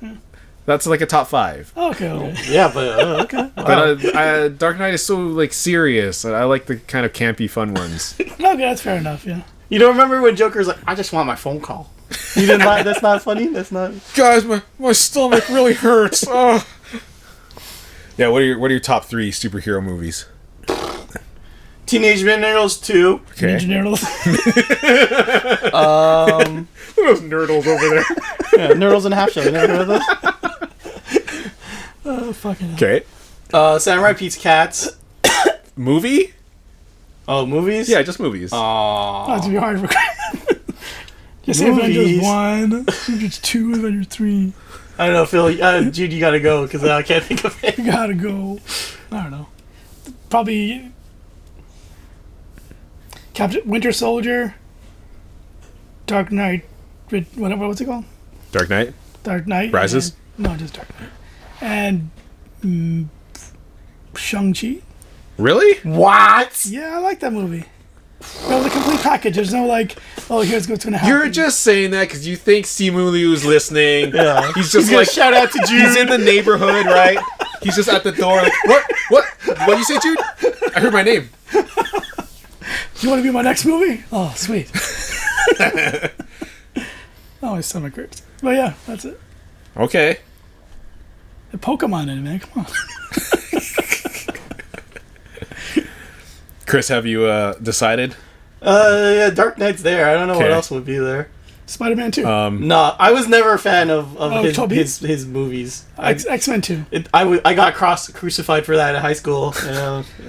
that's like a top 5. Okay. Yeah, but okay. But Dark Knight is so like serious. I like the kind of campy, fun ones. Okay, that's fair enough, yeah. You don't remember when Joker's like, I just want my phone call. You didn't like? That's not funny. That's not. Guys, my stomach really hurts. Oh. Yeah, what are your top 3 superhero movies? Teenage Mutant Ninja Turtles 2. Okay. Ninja Turtles. Those nerdles over there. Yeah, Nerdles and a Half Shell. You never heard of those? Oh, fucking hell. Okay. Samurai Pete's Cats. Movie? Oh, movies? Yeah, just movies. Oh, it's gonna be hard for just say Avengers 1, Avengers 2, Avengers 3. I don't know, Phil. Jude, you gotta go because I can't think of it. You gotta go. I don't know. Probably Captain Winter Soldier, Dark Knight, what's it called? Dark Knight? Dark Knight. Rises? No, just Dark Knight. And Shang-Chi. Really? What? Yeah, I like that movie. That was a complete package. There's no like, oh, here's what's gonna happen. You're just saying that because you think Simu Liu's listening. Yeah. He's just gonna like, shout out to Jude. he's in the neighborhood, right? He's just at the door like, what? What do you say, Jude? I heard my name. You want to be my next movie? Oh, sweet. Oh, my stomach hurts. But yeah, that's it. Okay. The Pokemon in it, man. Come on. Chris, have you decided? Yeah, Dark Knight's there. I don't know what Okay. else would be there. Spider-Man 2. No, I was never a fan of Toby? his movies. X-Men 2. I got crucified for that in high school.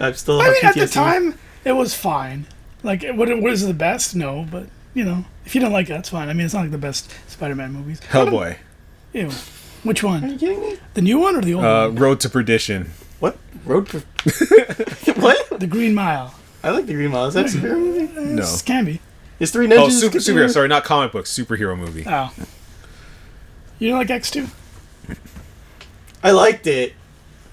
I'm still. I mean, at the PTSD. time, it was fine. Like, what is the best? No, but, you know, if you don't like it, that's fine. I mean, it's not like the best Spider-Man movies. Hellboy. Ew. Which Are one? you kidding me? The new one or the old one? Road to Perdition. What road? What? The Green Mile. I like the Green Mile. Is that a superhero movie? No. It can be. Is Three Ninjas? Oh, superhero. Sorry, not comic book. Superhero movie. Oh. You don't like X2? I liked it,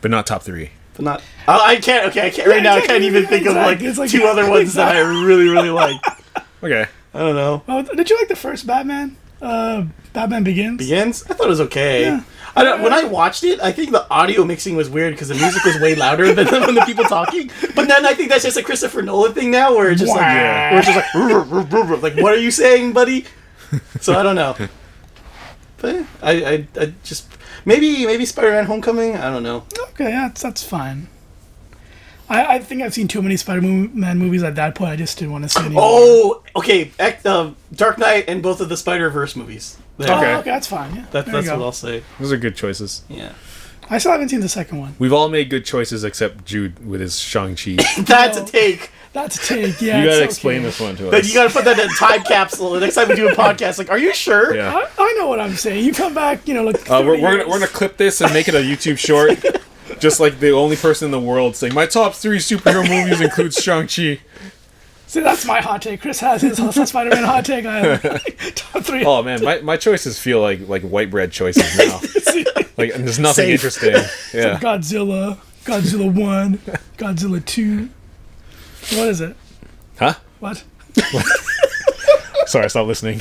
But not top 3. but not. I can't. Okay, I can't. Right now, I can't even think of like It's like- two other ones that I really, really like. Okay. I don't know. Oh, did you like the first Batman? Batman Begins? Begins. I thought it was okay. Yeah. I don't, when I watched it, I think the audio mixing was weird because the music was way louder than the people talking. But then I think that's just a Christopher Nolan thing now, where it's just Wow. where it's just like, what are you saying, buddy? So I don't know. But yeah, I just maybe Spider-Man: Homecoming. I don't know. Okay, yeah, that's fine. I think I've seen too many Spider-Man movies at that point. I just didn't want to see any more. Oh, okay. Dark Knight and both of the Spider-Verse movies. There. Oh, Okay. okay, that's fine. Yeah, That's there you what go. I'll say. Those are good choices. Yeah. I still haven't seen the second one. We've all made good choices except Jude with his Shang-Chi. That's a take. That's a take. Yeah, You it's gotta okay. explain this one to But us. you gotta put that in a time capsule. The next time we do a podcast, like, are you sure? Yeah. I know what I'm saying. You come back, you know, like. We're 30 gonna years. clip this and make it a YouTube short. Just like the only person in the world saying, my top 3 superhero movies includes Shang-Chi. See, that's my hot take. Chris has his Spider-Man hot take. I have top 3. Oh man, my choices feel like white bread choices now. Like, and there's nothing Safe. interesting. Yeah. Godzilla, Godzilla 1, Godzilla 2. What is it? Huh? What? Sorry, I stopped listening.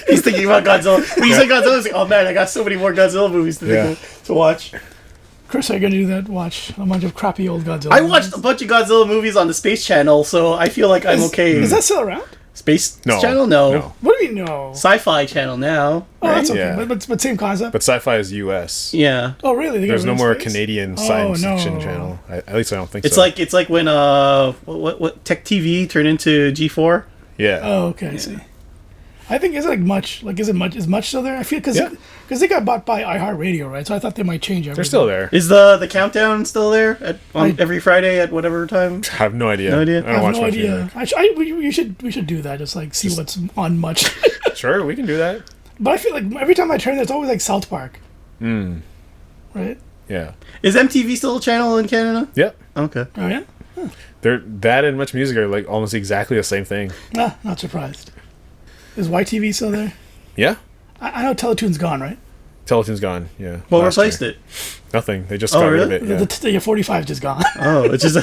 He's thinking about Godzilla. When you say Godzilla, he's like, oh man, I got so many more Godzilla movies to watch. Chris, are you going to do that? Watch a bunch of crappy old Godzilla I movies? watched a bunch of Godzilla movies on the Space Channel, so I feel like I'm okay. Is that still around? Space No. Channel? No. No. What do you mean, no? Sci-Fi Channel now. Oh, that's okay. Yeah. But same concept? But sci-fi is US. Yeah. Oh, really? They got There's rid no of more space? Canadian Oh, science no. fiction channel. At least I don't think It's so. like when what Tech TV turned into G4. Yeah. Oh, okay, I see. I think is much still there? I feel because Yeah. they got bought by iHeartRadio, right? So I thought they might change everything. They're still there. Is the countdown still there on every Friday at whatever time? I have no idea. No idea? I I don't have watch no much idea. either. We should do that. Just like see what's on much. Sure, we can do that. But I feel like every time I turn, it's always like South Park. Right? Yeah. Is MTV still a channel in Canada? Yep. Okay. Oh yeah. That and Much Music are like almost exactly the same thing. Ah, not surprised. Is YTV still there? Yeah. I know Teletoon's gone, right? Teletoon's gone. Yeah. What last replaced year. it? Nothing. They just Oh, got rid of really? it. Yeah. The 45 just gone. Oh, it's just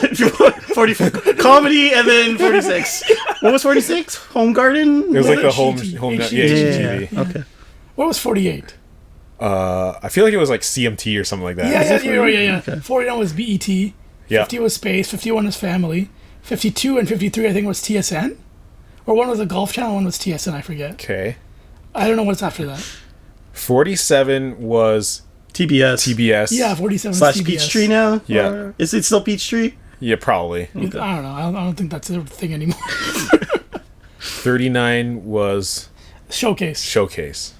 40 comedy and then 46. What was 46? Home Garden? It was like the HGTV. home yeah, HGTV. HGTV. Okay. What was 48? I feel like it was like CMT or something like that. Yeah. Okay. 49 was BET. Yeah. 50 was Space. 51 was Family. 52 and 53 I think was TSN. Or one was a Golf Channel, one was TSN, I forget. Okay. I don't know what's after that. 47 was TBS. TBS. Yeah, 47 Slash was TBS. Peachtree now? Yeah. Or is it still Peachtree? Yeah, probably. I don't know. I don't think that's a thing anymore. 39 was Showcase. Showcase.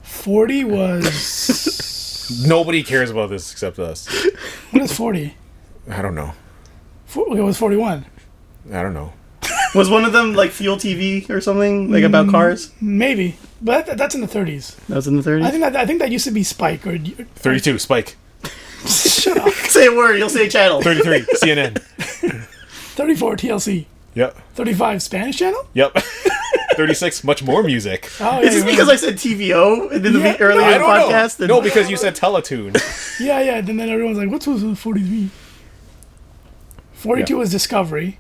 40 was... Nobody cares about this except us. What is 40? I don't know. It was 41. I don't know. Was one of them like Fuel TV or something? Like about cars? Maybe. But that's in the 30s. That was in the 30s? I think that used to be Spike. Or 32 Spike. Shut up. Say a word, you'll say channel. 33 CNN. 34 TLC. Yep. 35 Spanish channel? Yep. 36 much more music. Oh, Is this because I said TVO in the Yeah, earlier no, in the I don't podcast? know. No, because you said Teletoon. Yeah. And then everyone's like, what's 43? 42 Yeah. was Discovery.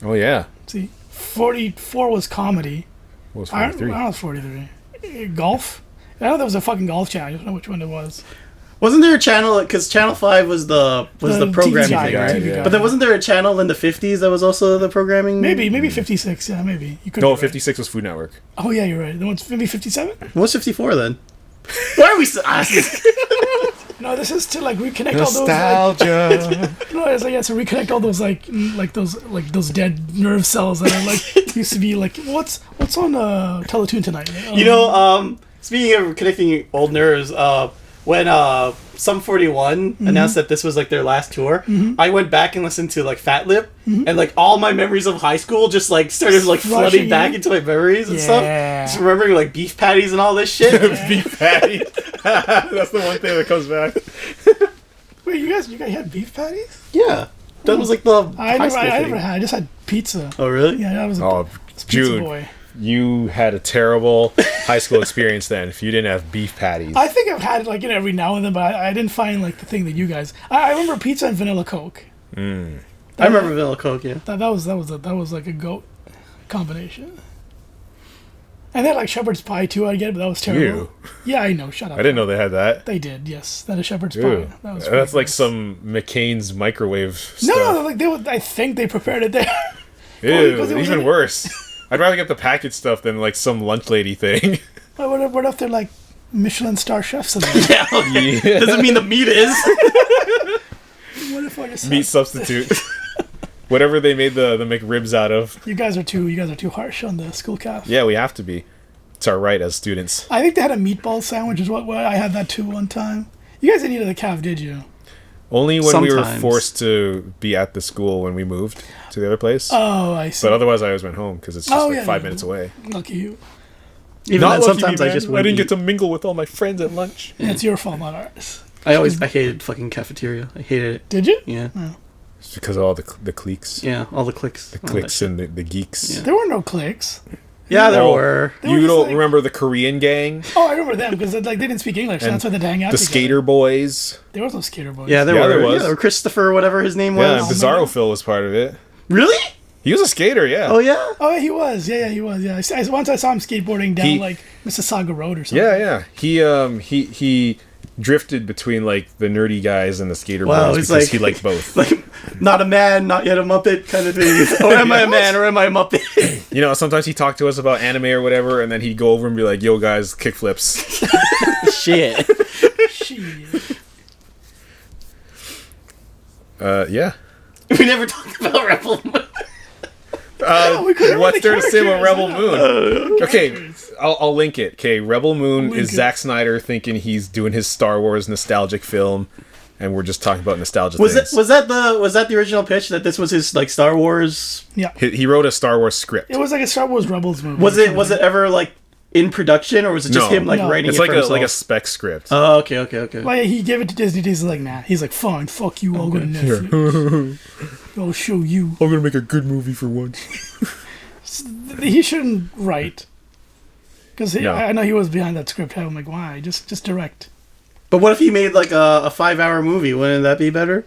Oh yeah. See, 44 was comedy. What was I don't 43? know, 43. Golf? I know there was a fucking golf channel. I don't know which one it was. Wasn't there a channel? Because Channel 5 was the programming TV thing, guide, right? TV guide. But then wasn't there a channel in the 50s that was also the programming? Maybe 56. Yeah, maybe. You could. No, be right. 56 was Food Network. Oh yeah, you're right. The one's maybe 57. What's 54 then? Why are we so No, this is to like reconnect all those. Nostalgia. No, it's like to reconnect all those like those dead nerve cells that are like used to be like what's on Teletoon tonight? You know, speaking of connecting old nerves, when Sum 41 announced that this was like their last tour, I went back and listened to like Fat Lip, and like all my memories of high school just like started like flooding back into my memories and stuff. Just remembering like beef patties and all this shit. Beef patty. That's the one thing that comes back. Wait, you guys had beef patties? Yeah, that was like the I high school thing. never had. I just had pizza. Oh really? Yeah, I was a Oh, pizza Jude, boy. you had a terrible high school experience then if you didn't have beef patties. I think I've had it like every now and then, but I didn't find like the thing that you guys. I remember pizza and vanilla Coke. I remember vanilla Coke. Yeah. That was like a goat combination. And they had like shepherd's pie too. I get it, but that was terrible. Ew. Yeah, I know. Shut up. I didn't know they had that. They did. Yes, that is shepherd's Ew. pie. That was That's like gross. some McCain's microwave stuff. No, like I think they prepared it there. Ew, because it was even in- worse. I'd rather get the packaged stuff than like some lunch lady thing. What if they're like Michelin star chefs in there? Yeah. Okay. Yeah. Doesn't mean the meat is. What if I just Meat substitute. Whatever they made the McRibs out of. You guys are too harsh on the school calf. Yeah, we have to be. It's our right as students. I think they had a meatball sandwich. Is what I had that too one time. You guys didn't eat at the calf, did you? Only when we were Sometimes. forced to be at the school when we moved to the other place. Oh, I see. But otherwise, I always went home because it's just Oh, like yeah, 5 yeah. minutes away. Lucky you. Even Not then, lucky sometimes me, I man. just I didn't get wouldn't to mingle with all my friends at lunch. Yeah, it's your fault, not ours. I hated fucking cafeteria. I hated it. Did you? Yeah. It's because of all the cliques. Yeah, all the clicks. The all cliques that and the geeks. Yeah. There were no cliques. shit. Yeah, there Oh, were. They were You just don't like- remember the Korean gang? Oh, I remember them because like, they didn't speak English, so And that's why they hang out The together. skater boys? There was no skater boys. Yeah, there Yeah, were. there was. Yeah, there were Christopher, whatever his name Yeah, was. Bizarro Phil was part of it. Really? He was a skater, yeah. Oh yeah. Oh, yeah, he was. Yeah, he was. Yeah, once I saw him skateboarding down He- like Mississauga Road or something. Yeah. He drifted between like the nerdy guys and the skater Wow, boys it's because like- he liked both. Like, not a man, not yet a Muppet kind of thing. Or am I a man, or am I a Muppet? You know, sometimes he talked to us about anime or whatever, and then he'd go over and be like, "Yo, guys, kickflips." Shit. Shit. Yeah. We never talked about Rebel Moon. we couldn't What's there really to say about characters, Rebel I Moon? Okay, I'll link it. Okay, Rebel Moon Link is it. Zack Snyder thinking he's doing his Star Wars nostalgic film, and we're just talking about nostalgia Was things. that the original pitch that this was his like Star Wars? Yeah. He wrote a Star Wars script. It was like a Star Wars Rebels movie. Was it ever like in production, or was it just No. him like No. writing It's it like for a himself? spec script. Oh, okay. Like he gave it to Disney. Disney's like, nah. He's like, fine, fuck you. I'll go to Netflix. I'll show you. I'm gonna make a good movie for once. He shouldn't write. Because No. I know he was behind that script. I'm like, why? Just direct. But what if he made like a 5-hour movie? Wouldn't that be better?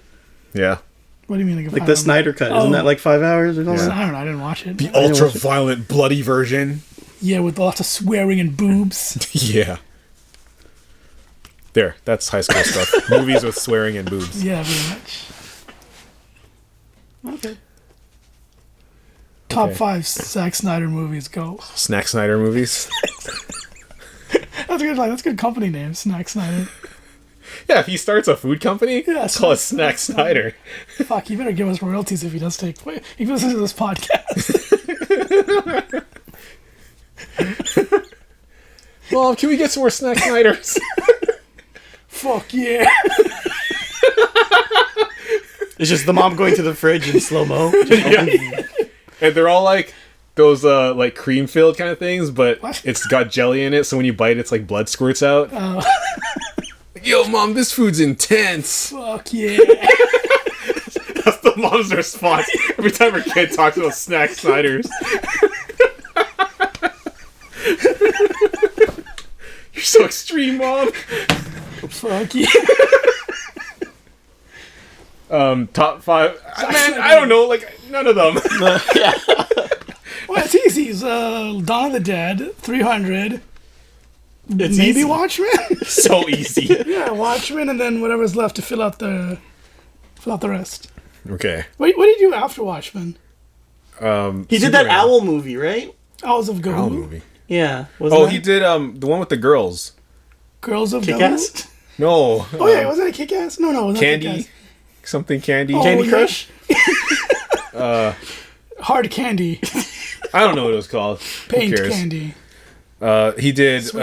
Yeah. What do you mean? Like the Snyder cut, isn't that like 5 hours or something? I don't know. I didn't watch it. The ultra violent, bloody version. Yeah, with lots of swearing and boobs. Yeah. There, that's high school stuff. Movies with swearing and boobs. Yeah, very much. Okay. Top Okay. 5 Zack Snyder movies. Go. Snack Snyder movies. That's a good. That's a good company name. Snack Snyder. Yeah, if he starts a food company, Yeah, let's call it Snack Snyder. Fuck, you better give us royalties if he does take. If he listens to this podcast. Mom, can we get some more Snack Snyders? Fuck yeah. It's just the mom going to the fridge in slow mo. And they're all like those like cream filled kind of things, but What? it's got jelly in it, so when you bite it's like blood squirts out. Oh. Like, yo, Mom, this food's intense. Fuck yeah. That's the mom's response every time her kid talks about Snack Snyders. You're so extreme, Mom. Fuck yeah. Top 5. Man, I don't know, like none of them. Yeah. Well, it's easy. It's, Dawn of the Dead, 300, It's maybe easy. Watchmen. So easy. Yeah, Watchmen, and then whatever's left to fill out the rest. Okay. What did you do after Watchmen? He did that owl movie, right? Owls of Gahoo? Owl movie. Yeah. Oh, he did the one with the girls. Girls of Kick-Ass? Gahoo? No. Oh yeah, wasn't it Kick-Ass? No, it wasn't Candy. Kick-Ass. Something Candy. Oh, Candy yeah. Crush? Hard Candy. I don't know what it was called. Paint Who cares? Candy. He did Sweet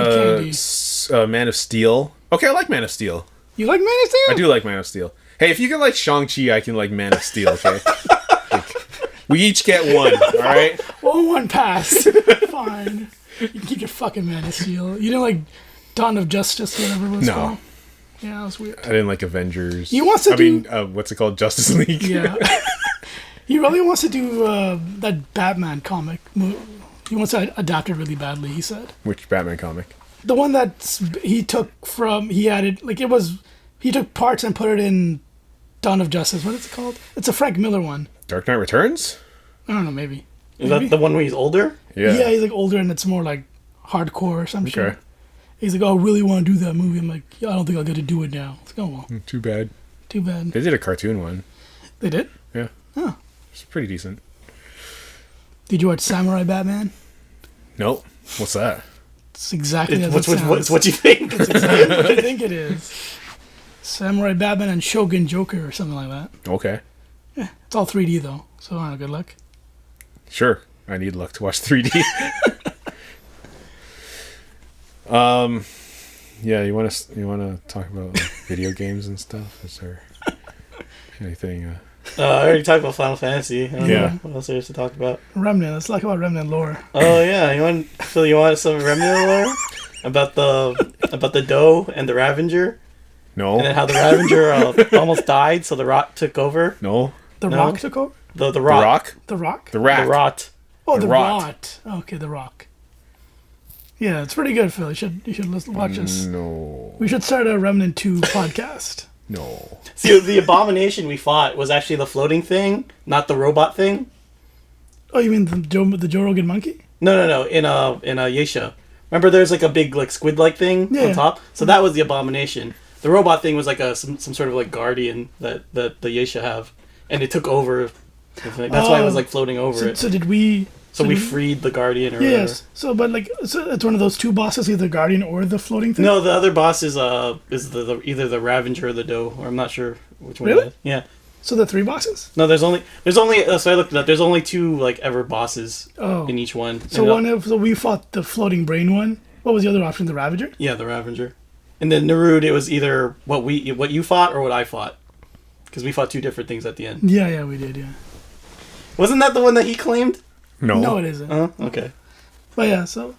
Candy. Man of Steel. Okay, I like Man of Steel. You like Man of Steel? I do like Man of Steel. Hey, if you can like Shang-Chi, I can like Man of Steel, okay? Like, we each get one, alright? One pass. Fine. You can keep your fucking Man of Steel. You didn't like Dawn of Justice or whatever it was No. called? Yeah, that was weird. I didn't like Avengers. He wants to what's it called? Justice League? Yeah. He really wants to do that Batman comic. He wants to adapt it really badly, he said. Which Batman comic? The one that he took from, he added, like it was, he took parts and put it in Dawn of Justice. What is it called? It's a Frank Miller one. Dark Knight Returns? I don't know, maybe. Is that the one where he's older? Yeah, he's like older and it's more like hardcore or some shit. Okay. He's like, oh, I really want to do that movie. I'm like, yeah, I don't think I'll get to do it now. It's like, oh, well, Too bad. too bad. They did a cartoon one. They did? Yeah. Oh. It's pretty decent. Did you watch Samurai Batman? Nope. What's that? It's exactly as What's it sounds. it's what you think? It's exactly what you think it is. Samurai Batman and Shogun Joker or something like that. Okay. It's all 3D though, so good luck. Sure. I need luck to watch 3D. Yeah, you want to talk about like, video games and stuff? Is there anything? I already talked about Final Fantasy. I don't Yeah. know what else there is to talk about. Remnant. Let's talk about Remnant lore. Oh yeah, you want some Remnant lore about the doe and the Ravenger, No. and then how the Ravenger almost died, so the Rot took over. No. The No. Rock took over. The The Rot. Rock. The Rock. The Rat. The Rot. Oh, The the Rot. Rot. Okay, the Rock. Yeah, it's pretty good, Phil. You should watch this. No. We should start a Remnant 2 podcast. No. See, the abomination we fought was actually the floating thing, not the robot thing. Oh, you mean the Joe Rogan monkey? No. In a Yesha. Remember, there's like a big like squid-like thing Yeah. on top. So that was the abomination. The robot thing was like some sort of like guardian that the Yesha have, and it took over. That's why it was like floating over it. So did we? So we freed the guardian or Yes. So, but like, so it's one of those two bosses, either the Guardian or the floating thing. whatever. No, the other boss is the either the Ravenger or the Doe, or I'm not sure which one. Really? It is. Yeah. So the three bosses. No, there's only so I looked it up. There's only two like ever bosses in each one. So we fought the floating brain one. What was the other option? The Ravager. Yeah, the Ravenger. And then Narud, it was either what you fought or what I fought, because we fought two different things at the end. Yeah, we did. Yeah. Wasn't that the one that he claimed? No. No, it isn't. Okay. But yeah, so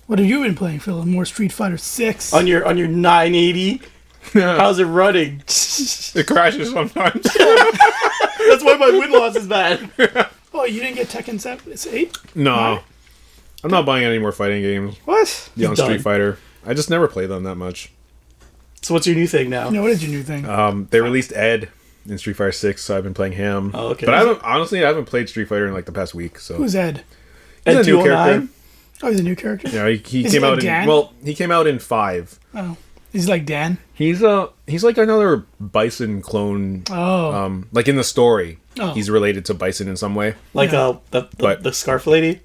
what have you been playing, Phil? More Street Fighter 6? On your 980, how's it running? It crashes sometimes. That's why my win loss is bad. Oh, you didn't get Tekken 7? It's 8? No. Why? I'm not buying any more fighting games. What? Beyond You're Street done. Fighter. I just never play them that much. So what's your new thing now? No, what is your new thing? They released Ed in Street Fighter 6, so I've been playing him. Oh, okay. But I haven't played Street Fighter in like the past week. So Who's Ed? he's Ed a new 209? character. Oh, he's a new character? Yeah, he Is he came like out Dan? he came out in 5. Oh. He's like Dan? He's like another Bison clone. Oh. Like in the story, Oh. he's related to Bison in some way. Like Yeah. the scarf lady?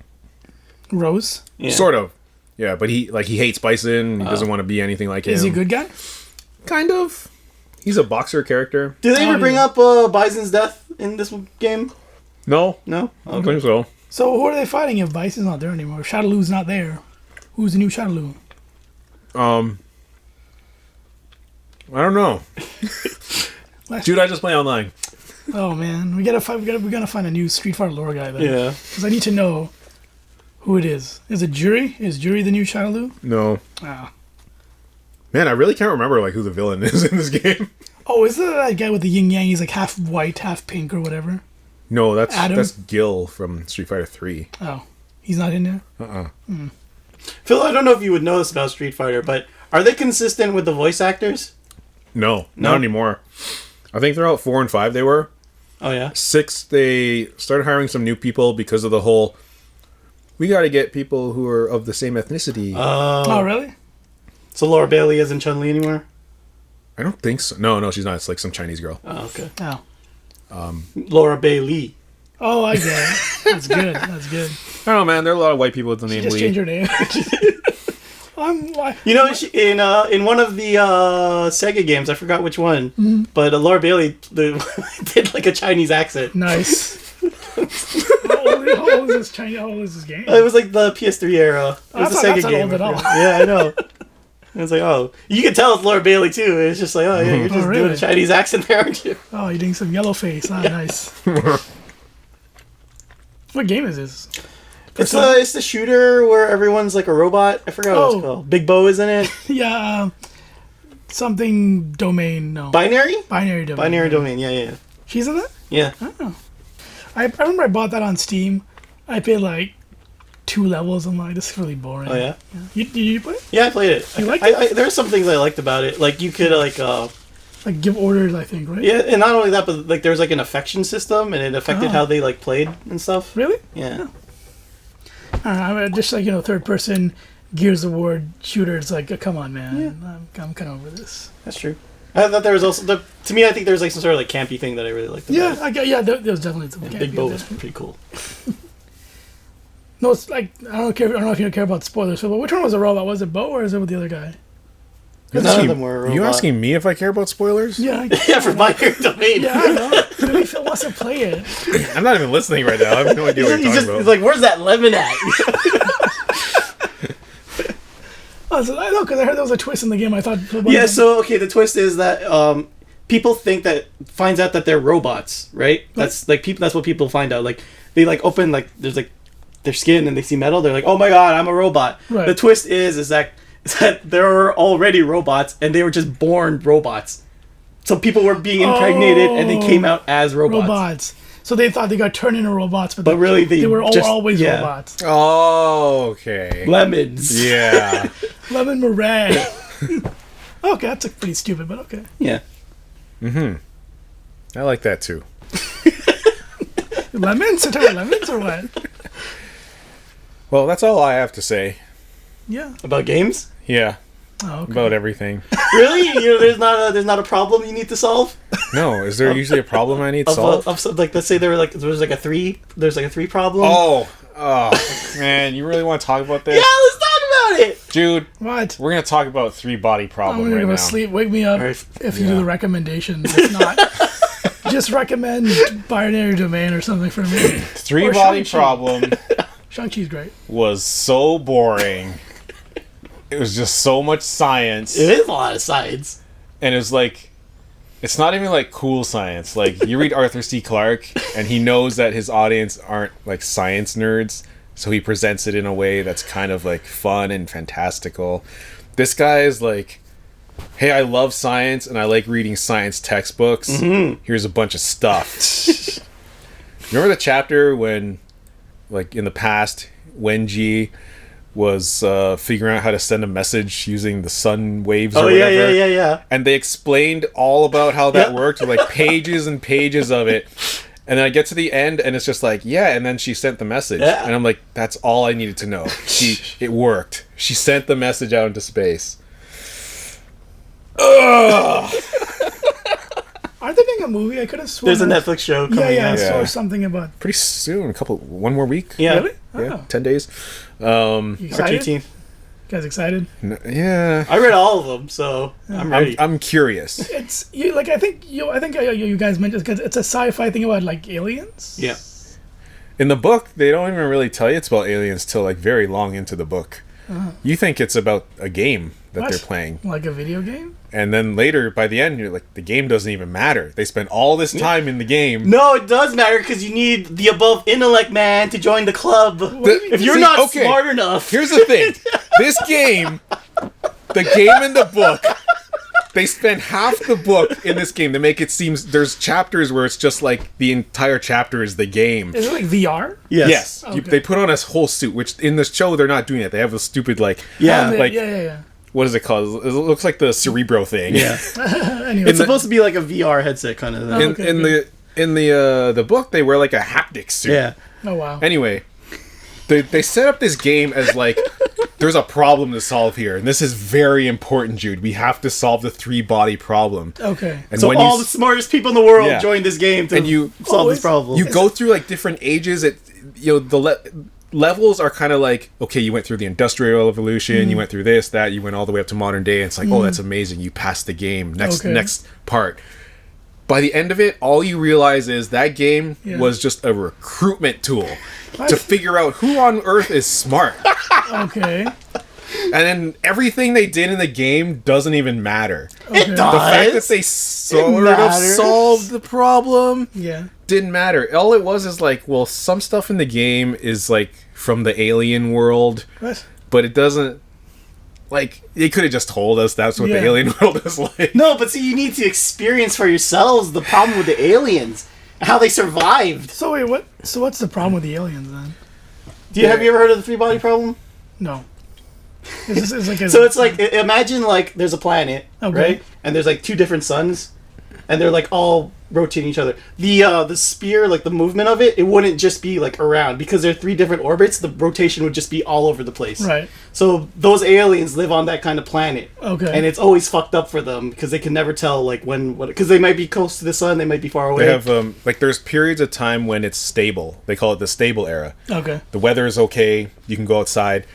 Rose? Yeah. Sort of. Yeah, but he hates Bison. He doesn't want to be anything like him. Is he a good guy? Kind of. He's a boxer character. Did they ever Oh, bring yeah. up Bison's death in this game? No, No? I don't think so. So who are they fighting if Bison's not there anymore? Shadowloo's not there. Who's the new Shadowloo? I don't know. Dude, I just play online. Oh man, we gotta find a new Street Fighter lore guy then. Yeah. Because I need to know who it is. Is it Jury? Is Jury the new Shadowloo? No. Ah. Man, I really can't remember like who the villain is in this game. Oh, is that guy with the yin yang? He's like half white, half pink, or whatever. No, that's Adam? Gil from Street Fighter 3. Oh, he's not in there. Phil, I don't know if you would know this about Street Fighter, but are they consistent with the voice actors? No, No? not anymore. I think throughout 4 and 5 they were. Oh, yeah? 6, they started hiring some new people because of the whole... we got to get people who are of the same ethnicity. Oh, really? So Laura Bailey isn't Chun-Li anymore? I don't think so. No, she's not. It's like some Chinese girl. Oh, okay. Oh. Laura Bailey. Oh, I get it. That's good. That's good. I don't know, man. There are a lot of white people with the name Just Lee. change her name. You know, in one of the Sega games, I forgot which one, but Laura Bailey did like a Chinese accent. Nice. How old is this Chinese? How old is this game? It was like the PS3 era. It was a Sega that's not game. old at all. Yeah, I know. I was like, oh, you can tell it's Laura Bailey too. It's just like, oh yeah, you're just doing a Chinese accent there, aren't you? Oh, you're doing some yellow face. Ah, nice. What game is this? It's the shooter where everyone's like a robot. I forgot what it's called. Big Bo is in it. Yeah, something domain. No. Binary Domain. Binary Domain. Yeah. She's in that? Yeah. Oh. I remember I bought that on Steam. I paid like 2 levels. I'm like, this is really boring. Oh yeah. Did you play it? Yeah, I played it. You liked it? There's some things I liked about it. Like you could Like give orders, I think, right? yeah, and not only that, but like there was like an affection system, and it affected how they like played and stuff. Really? Yeah. I mean, just like, third person Gears of War shooter. It's like, come on, man. Yeah. I'm kind of over this. That's true. I thought there was also to me. I think there was like some sort of like campy thing that I really liked. About Yeah, there was definitely some. it. campy Big Bo there. was pretty cool. No, it's like I don't know if you care about spoilers. But which one was the robot? Was it Bo or is it with the other guy? None of them were. Are you asking me if I care about spoilers? Yeah, Yeah, for Binary Domain. yeah, I know. Maybe Phil wants to play it. I'm not even listening right now. I have no idea what you're talking about. He's like, where's that lemon at? Oh, so I know because I heard there was a twist in the game. I thought. Yeah. So okay, the twist is that people finds out that they're robots, right? That's like people. That's what people find out. Like they like open like there's like their skin and they see metal. They're like, oh my god, I'm a robot. Right. The twist is that there are already robots and they were just born robots. So people were being impregnated and they came out as robots. So they thought they got turned into robots, but really they were always yeah. robots. Oh, okay. Lemons. Yeah. Lemon meringue. Okay, that's pretty stupid, but okay. Yeah. I like that too. Lemons? Are talking lemons or what? Well, that's all I have to say. Yeah. About games? Yeah. Oh, okay. About everything. Really? There's not a problem you need to solve? No, is there usually a problem I need to solve? Like, let's say there's like a 3 problem. Oh, man, you really want to talk about this? Yeah, let's talk about it. Dude, What? we're going to talk about 3-body I'm problem gonna right go now. to sleep. Wake me up Right. if you do the recommendations. If not, just recommend Binary Domain or something for me. 3-body Shang-Chi. problem Shang-Chi's great. was so boring. It was just so much science. It is a lot of science. And it was like, it's not even like cool science. Like, you read Arthur C. Clarke, and he knows that his audience aren't like science nerds, so he presents it in a way that's kind of like fun and fantastical. This guy is like, hey, I love science and I like reading science textbooks. Here's a bunch of stuff. Remember the chapter when, like in the past, Wenji was figuring out how to send a message using the sun waves or whatever. Yeah. And they explained all about how that worked, with like pages and pages of it. And then I get to the end and it's just like, yeah, and then she sent the message. Yeah. And I'm like, that's all I needed to know. It worked. She sent the message out into space. Ugh. Aren't they making a movie? I could have sworn. There's a Netflix show coming Yeah, I out. saw Yeah. something about. Pretty soon, one more week. Yeah. Really? Yeah, Oh. 10 days. You March excited? 18th. You guys excited? Yeah. I read all of them, so I'm ready. I'm curious. It's you. Like I think you guys mentioned because it's a sci-fi thing about like aliens. Yeah. In the book, they don't even really tell you it's about aliens till like very long into the book. You think it's about a game that What? they're playing. Like a video game. And then later, by the end, you're like, the game doesn't even matter. They spend all this time in the game. No, it does matter because you need the above intellect man to join the club. If you're See, not okay, smart enough. Here's the thing. This game, the game in the book, they spend half the book in this game to make it seem there's chapters where it's just like the entire chapter is the game. Is it like VR? Yes. Okay. They put on a whole suit, which in the show they're not doing it. They have a stupid like Yeah. like yeah. what is it called? It looks like the Cerebro thing. Yeah. Anyway, It's supposed to be like a VR headset kind of thing. In the book they wear like a haptic suit. Yeah. oh wow. Anyway, they set up this game as like there's a problem to solve here, and this is very important, Jude. We have to solve the 3-body problem. Okay. And So when all the smartest people in the world Yeah. joined this game to And you- solve this problem. you go through like different ages. The levels are kind of like, okay, you went through the Industrial Revolution, you went through this, that, you went all the way up to modern day. And it's like, oh, that's amazing. You passed the game. Next part. By the end of it, all you realize is that game was just a recruitment tool to figure out who on Earth is smart. Okay. And then everything they did in the game doesn't even matter. It The does. fact that they sort of matters. solved the problem Yeah. didn't matter. All it was is like, well, some stuff in the game is like from the alien world, What? but it doesn't. Like, they could have just told us that's what the Yeah. alien world is like. No, but see, you need to experience for yourselves the problem with the aliens, how they survived. So wait, what? So what's the problem with the aliens then? Have you ever heard of the 3-body problem? No. Is like a, So it's like, imagine like there's a planet, Okay. right? And there's like 2 different suns, and they're like all rotating each other. The sphere, like the movement of it, it wouldn't just be like around because there are 3 different orbits. The rotation would just be all over the place. right. So those aliens live on that kind of planet. Okay. And it's always fucked up for them because they can never tell like when what because they might be close to the sun, they might be far away. They have, like, there's periods of time when it's stable. They call it the stable era. Okay. The weather is okay, you can go outside.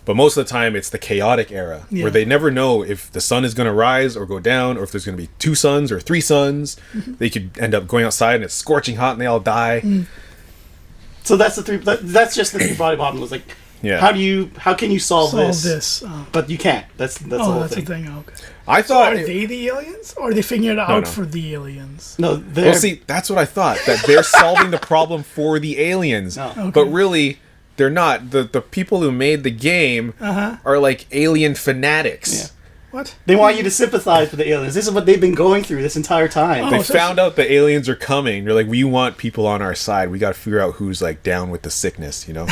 But most of the time, it's the chaotic era, Yeah. where they never know if the sun is going to rise or go down, or if there's going to be 2 suns or 3 suns. They could end up going outside and it's scorching hot and they all die. So that's that's just the 3-body problem. It's like Yeah. how can you solve this? Oh, But you can't. That's the whole that's thing. the thing. Okay. I thought. Are they the aliens, or are they figuring it out no. for the aliens? No, they're Well, see, that's what I thought. That they're solving the problem for the aliens. No. Okay. But really, they're not. The people who made the game are like alien fanatics. Yeah. What? they want you to sympathize with the aliens. This is what they've been going through this entire time. They Oh, so- found out the aliens are coming. They're like, we want people on our side. We got to figure out who's like down with the sickness, you know?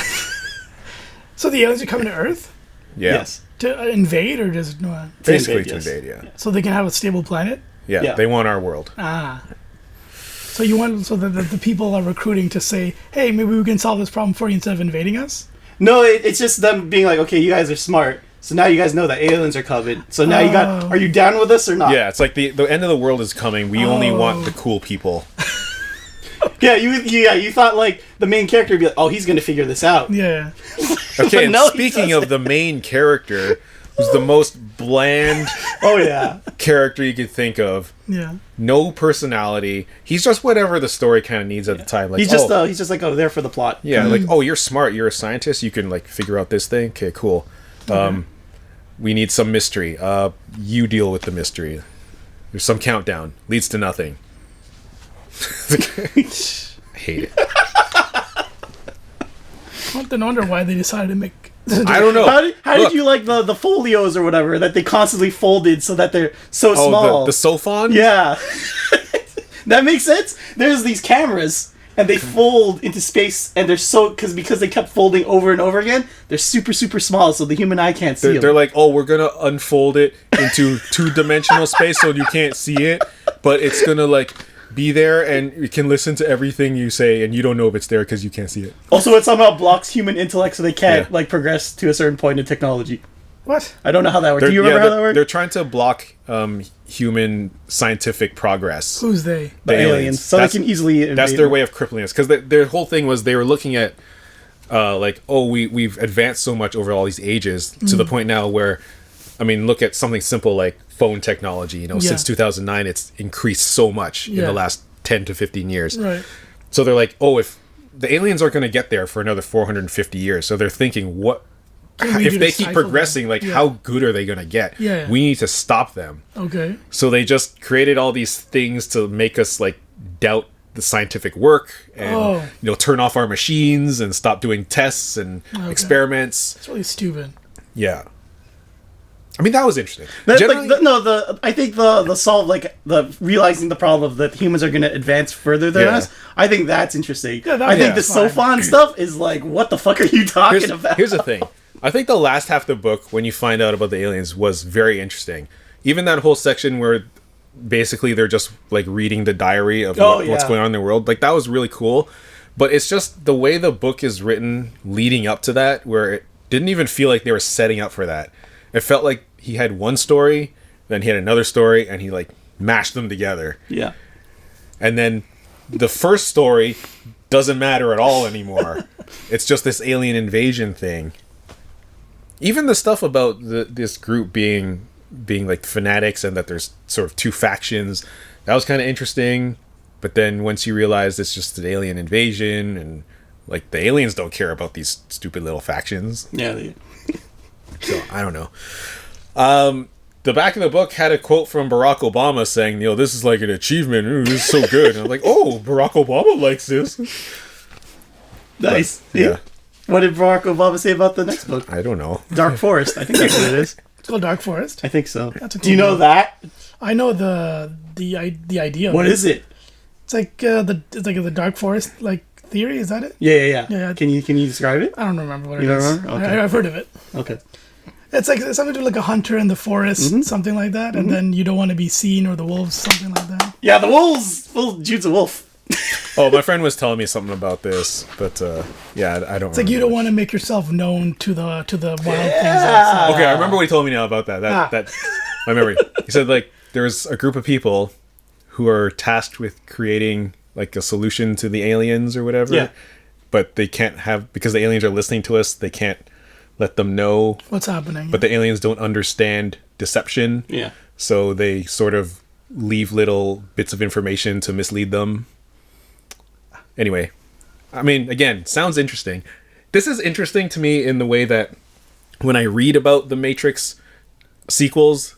So the aliens are coming to Earth Yeah. Yes. to invade, or just no? Basically to yes. invade, yeah. So they can have a stable planet. Yeah, Yeah. they want our world. Ah. So you want the people are recruiting to say, hey, maybe we can solve this problem for you instead of invading us. No, it's just them being like, okay, you guys are smart, so now you guys know that aliens are coming. So now you got, are you down with us or not? Yeah, it's like the end of the world is coming. We only want the cool people. Yeah, you thought like the main character would be like, oh, he's gonna figure this out. Yeah. Okay, and no, he speaking of the main character, who's the most bland Oh yeah. character you could think of, Yeah. no personality. He's just whatever the story kind of needs at the time. Like, He's just like, oh, there for the plot. yeah, like, oh, you're smart. You're a scientist. You can like figure out this thing. Okay, cool. We need some mystery. You deal with the mystery. There's some countdown. Leads to nothing. I hate it. No wonder why they decided to make. I don't know. How did Look. you like the folios or whatever that they constantly folded so that they're so small? Oh, the Sophon? Yeah. That makes sense. There's these cameras and they fold into space and they're so because they kept folding over and over again, they're super small so the human eye can't see They're them. like, oh, we're gonna unfold it into 2-dimensional space so you can't see it, but it's gonna like be there and you can listen to everything you say and you don't know if it's there because you can't see it. Also, it somehow blocks human intellect so they can't Yeah. like progress to a certain point in technology. What? I don't know how that works. Do you remember how that works? They're trying to block human scientific progress. Who's they? The aliens. So That's- they can easily invade. That's their way of crippling us. Because their whole thing was they were looking at, like, oh, we've advanced so much over all these ages to the point now where, I mean, look at something simple like phone technology. You know, Yeah. since 2009, it's increased so much in Yeah. the last 10 to 15 years. Right. So they're like, oh, if the aliens aren't going to get there for another 450 years, so they're thinking, what? What do we If do they to keep stifle progressing, them? like, Yeah. how good are they going to get? Yeah. We need to stop them. Okay. So they just created all these things to make us like doubt the scientific work and turn off our machines and stop doing tests and experiments. It's really stupid. Yeah. I mean, that was interesting. That's Generally- I think the solve like the realizing the problem of that humans are going to advance further than Yeah. us. I think that's interesting. Yeah, I think the that's fine. Sophon stuff is like, what the fuck are you talking about? Here's the thing. I think the last half of the book, when you find out about the aliens, was very interesting. Even that whole section where basically they're just like reading the diary of what's yeah. going on in the world, like that was really cool. But it's just the way the book is written leading up to that, where it didn't even feel like they were setting up for that. It felt like he had one story, then he had another story, and he like mashed them together. Yeah. And then the first story doesn't matter at all anymore. It's just this alien invasion thing. Even the stuff about this group being like fanatics and that there's sort of two factions, that was kind of interesting. But then once you realize it's just an alien invasion and like the aliens don't care about these stupid little factions. Yeah. So I don't know. The back of the book had a quote from Barack Obama saying, this is like an achievement. Ooh, this is so good. And I'm like, oh, Barack Obama likes this. Nice. But, yeah. What did Barack Obama say about the next book? I don't know. Dark Forest. I think that's what it is. It's called Dark Forest. I think so. That's a cool Do you know book. that? I know the idea. Of What it. is it? It's like the Dark Forest like theory. Is that it? Yeah. Yeah. Can you describe it? I don't remember what You it don't is. remember? Okay. I've heard of it. Okay. It's like it's something to do like a hunter in the forest, something like that, and then you don't want to be seen or the wolves, something like that. Yeah, the wolves. Well, Jude's a wolf. Oh, my friend was telling me something about this, but yeah, I don't. It's like you don't want to make yourself known to the wild things outside. Okay, I remember what he told me now about that. That my memory. He said like there's a group of people who are tasked with creating like a solution to the aliens or whatever. Yeah. But they can't have, because the aliens are listening to us, they can't let them know What's happening? But the aliens don't understand deception. Yeah. So they sort of leave little bits of information to mislead them. Anyway, I mean, again, sounds interesting. This is interesting to me in the way that when I read about the Matrix sequels,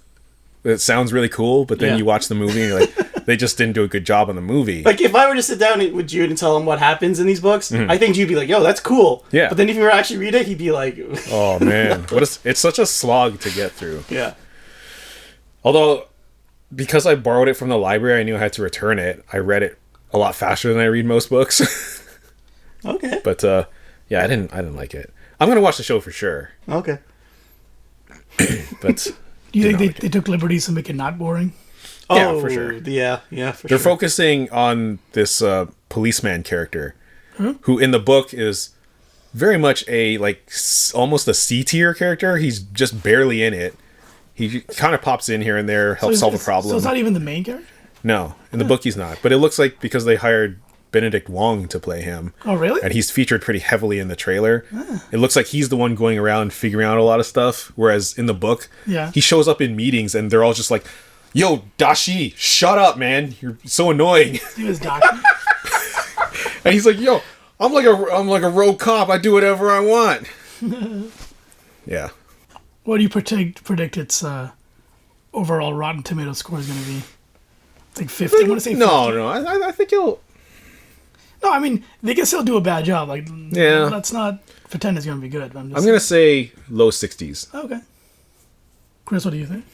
it sounds really cool, but then you watch the movie and you're like, they just didn't do a good job on the movie. Like, if I were to sit down with Jude and tell him what happens in these books, I think Jude'd be like, yo, that's cool. Yeah. But then if you were to actually read it, he'd be like... Oh, man. It's such a slog to get through. Yeah. Although, because I borrowed it from the library, I knew I had to return it. I read it a lot faster than I read most books. Okay. But, yeah, I didn't like it. I'm going to watch the show for sure. Okay. But... Do you think they took liberties to make it not boring? Yeah, for sure. Yeah, for They're sure. focusing on this policeman character, who in the book is very much a almost a C tier character. He's just barely in it. He kind of pops in here and there, helps solve a problem. So it's not even the main character? No, in the book he's not. But it looks like because they hired Benedict Wong to play him. Oh, really? And he's featured pretty heavily in the trailer. It looks like he's the one going around figuring out a lot of stuff, whereas in the book, he shows up in meetings and they're all just like, yo, Dashi, shut up, man. You're so annoying. He was Dashi. And he's like, yo, I'm like a rogue cop. I do whatever I want. Yeah. What do you predict its overall Rotten Tomato score is going to be? It's like 50. I want to say 50. No. I think he'll... No, I mean, they can still do a bad job. Like, Yeah. let's not pretend it's going to be good. I'm going to say low 60s. Okay. Chris, what do you think?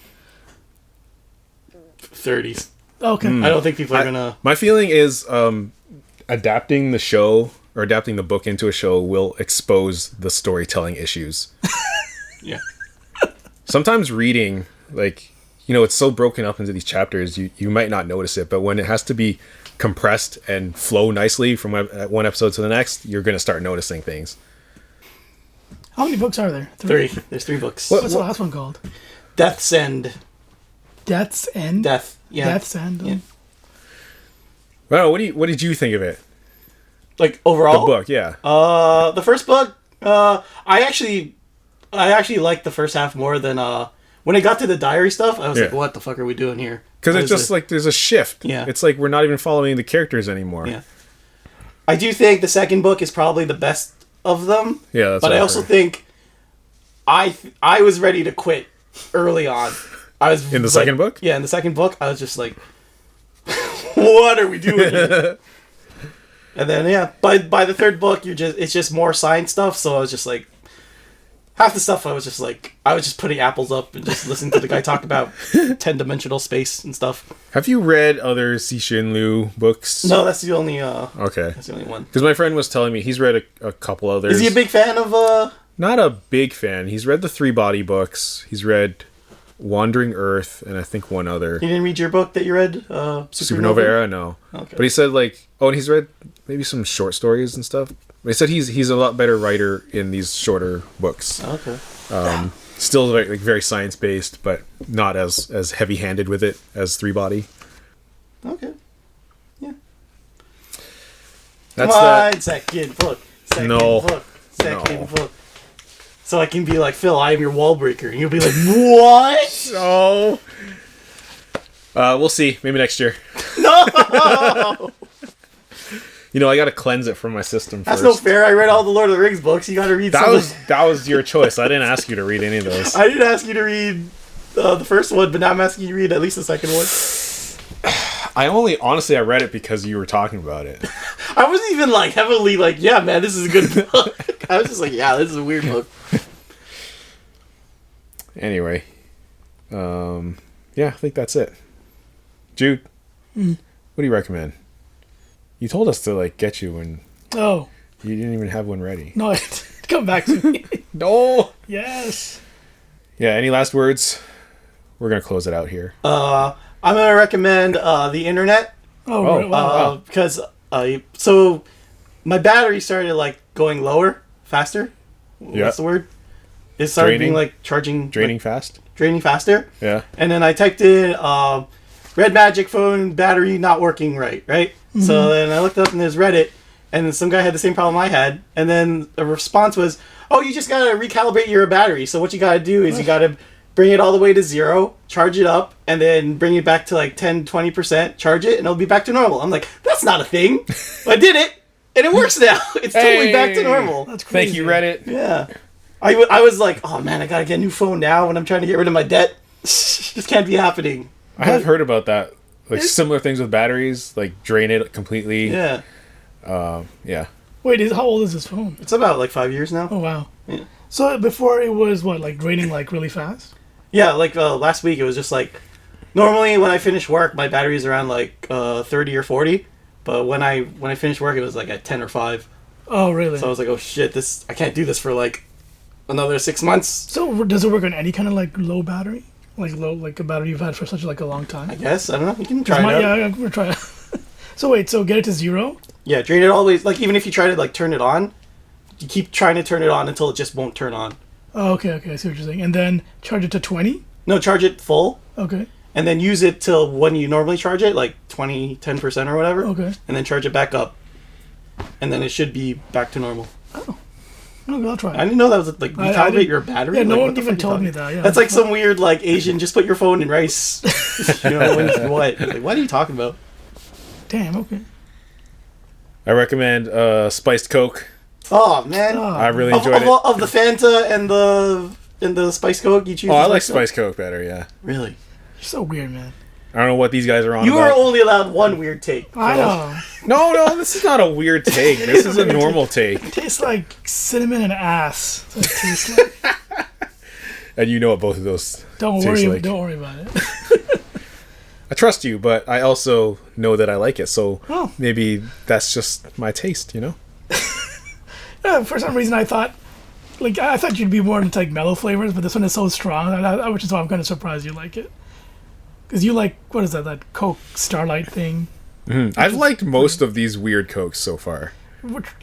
30s. Okay. I don't think people are gonna... My feeling is adapting the show or adapting the book into a show will expose the storytelling issues. Yeah. Sometimes reading, it's so broken up into these chapters, you might not notice it, but when it has to be compressed and flow nicely from one episode to the next, you're going to start noticing things. How many books are there? 3. There's 3 books. What's the last one called? Death's End. Death's End? Death. Yeah. Death's End. Yeah. Well, what did you think of it? Like, overall? The book, yeah. The first book, I actually liked the first half more than, when it got to the diary stuff, I was like, what the fuck are we doing here? Because it's just there's a shift. Yeah. It's like we're not even following the characters anymore. Yeah. I do think the second book is probably the best of them. Yeah, that's but what I I've also heard. think I was ready to quit early on. I was In the second book? Yeah, in the second book, I was just like, what are we doing here? And then by the third book, it's just more science stuff. So I was just like, half the stuff I was just putting apples up and just listening to the guy talk about 10-dimensional space and stuff. Have you read other Cixin Liu books? No, that's the only Okay. that's the only one. Because my friend was telling me he's read a couple others. Is he a big fan of Not a big fan. He's read the 3 Body books. He's read Wandering Earth and I think one other. You didn't read your book that you read? Supernova Era? No. Okay. But he said and he's read maybe some short stories and stuff. They said he's a lot better writer in these shorter books. Okay. Still very science based, but not as heavy handed with it as Three Body. Okay. Yeah. That's Come on, that. second book. Second No. book. Second book. So I can be like, Phil, I am your wall breaker. And you'll be like, what? No. We'll see. Maybe next year. No! I gotta cleanse it from my system That's first. no fair. I read all the Lord of the Rings books. You gotta read some. That was your choice. I didn't ask you to read any of those. I didn't ask you to read the first one, but now I'm asking you to read at least the second one. I read it because you were talking about it. I wasn't even like heavily like, yeah, man, this is a good book. I was just like, yeah, this is a weird book. Anyway, yeah, I think that's it. Jude, what do you recommend? You told us to get you when Oh, you didn't even have one ready. no, come back to me. No. Yes. Yeah. Any last words? We're gonna close it out here. I'm gonna recommend the internet Oh, Oh, right, wow. because so my battery started going lower, faster. Yeah. What's the word? It started Draining? being charging, Draining fast. draining faster. Yeah. And then I typed in Red Magic phone battery not working right? So then I looked up and there's Reddit, and then some guy had the same problem I had, and then the response was, oh, you just gotta recalibrate your battery. So what you gotta do is you gotta bring it all the way to 0, charge it up, and then bring it back to 10, 20%, charge it, and it'll be back to normal. I'm like, that's not a thing. But I did it, and it works now. It's totally back to normal. That's crazy. Thank you, Reddit. Yeah. I was like, oh man, I gotta get a new phone now when I'm trying to get rid of my debt. This can't be happening. I have heard about that. Similar things with batteries, drain it completely. Yeah. Yeah. Wait, how old is this phone? It's about 5 years now. Oh, wow. Yeah. So before it was what, draining really fast? Yeah, last week it was just normally when I finish work my battery's around 30 or 40, but when I finished work it was at 10 or 5. Oh, really? So I was like, oh shit, I can't do this for another 6 months. So does it work on any kind of low battery? Low, a battery you've had for such a long time? I guess, I don't know, you can try it out. Yeah, we're trying. So wait, so get it to 0? Yeah, drain it all the way, even if you try to turn it on, you keep trying to turn it on until it just won't turn on. Oh, okay, I see what you're saying. And then charge it to 20? No, charge it full. Okay. And then use it till when you normally charge it, 20, 10% or whatever. Okay. And then charge it back up. And then it should be back to normal. Oh. Okay, I'll try it. I didn't know that was recalibrate your battery. Yeah, no what one the even fuck are you told me talking- that. Yeah. That's some weird Asian. Just put your phone in rice. What? What are you talking about? Damn. Okay. I recommend spiced Coke. Oh man, I really enjoyed it. of the Fanta and the Spice Coke. You choose. Oh, the I like Coke? spiced Coke better. Yeah. Really? You're so weird, man. I don't know what these guys are on You about. are only allowed one weird take. I know. No, this is not a weird take. This is a normal take. It tastes like cinnamon and ass. That's what it tastes like. And you know what both of those Don't taste worry. like. Don't worry about it. I trust you, but I also know that I like it. So Oh. maybe that's just my taste, For some reason, I thought you'd be more into mellow flavors, but this one is so strong, which is why I'm kind of surprised you like it. Because you like, what is that Coke Starlight thing? I've liked most of these weird Cokes so far.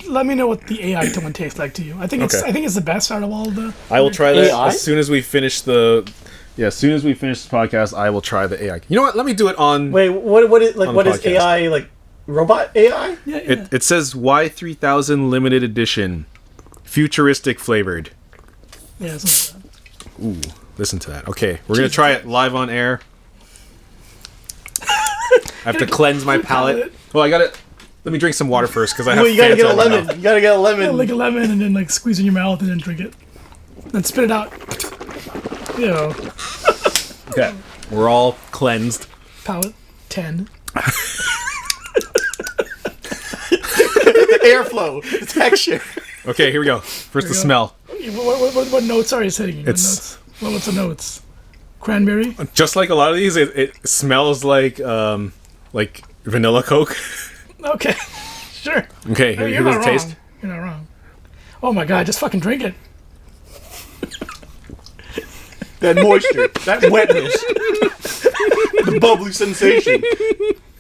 Let me know what the AI one tastes like to you. I think it's the best out of all the. I will try that AI? as soon as we finish as soon as we finish this podcast. I will try the AI. You know what? Let me do it on. Wait, what is On the what is podcast. AI robot AI? Yeah. It says Y3000 limited edition, futuristic flavored. Yeah, something like that. Ooh, listen to that. Okay, we're gonna try it live on air. I have to cleanse my palate. Well, I gotta. Let me drink some water first because I have. Well, you gotta Fanta get a in my lemon. mouth. You gotta get a lemon. Yeah, like a lemon, and then squeeze in your mouth, and then drink it. Then spit it out. Okay, we're all cleansed. Palate 10. The airflow, the texture. Okay, here we go. First, the go. smell. What notes are you hitting? It's- What's the notes? Cranberry. Just like a lot of these, it smells like vanilla Coke. Okay, sure. Okay, Hey, here does it taste. You're not wrong. Oh my god, just fucking drink it. That moisture, that wetness, the bubbly sensation.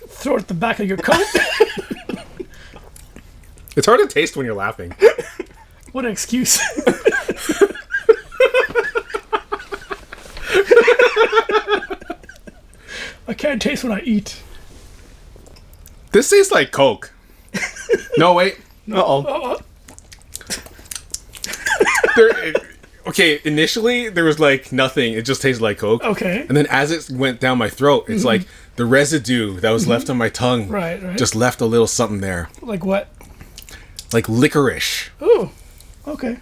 Throw it at the back of your coat. It's hard to taste when you're laughing. What an excuse. I can't taste when I eat. This tastes like Coke. No, wait. Uh-oh. Okay, initially there was like nothing. It just tasted like Coke. Okay. And then as it went down my throat, it's like the residue that was left on my tongue Right. just left a little something there. Like what? Like licorice. Ooh. Okay.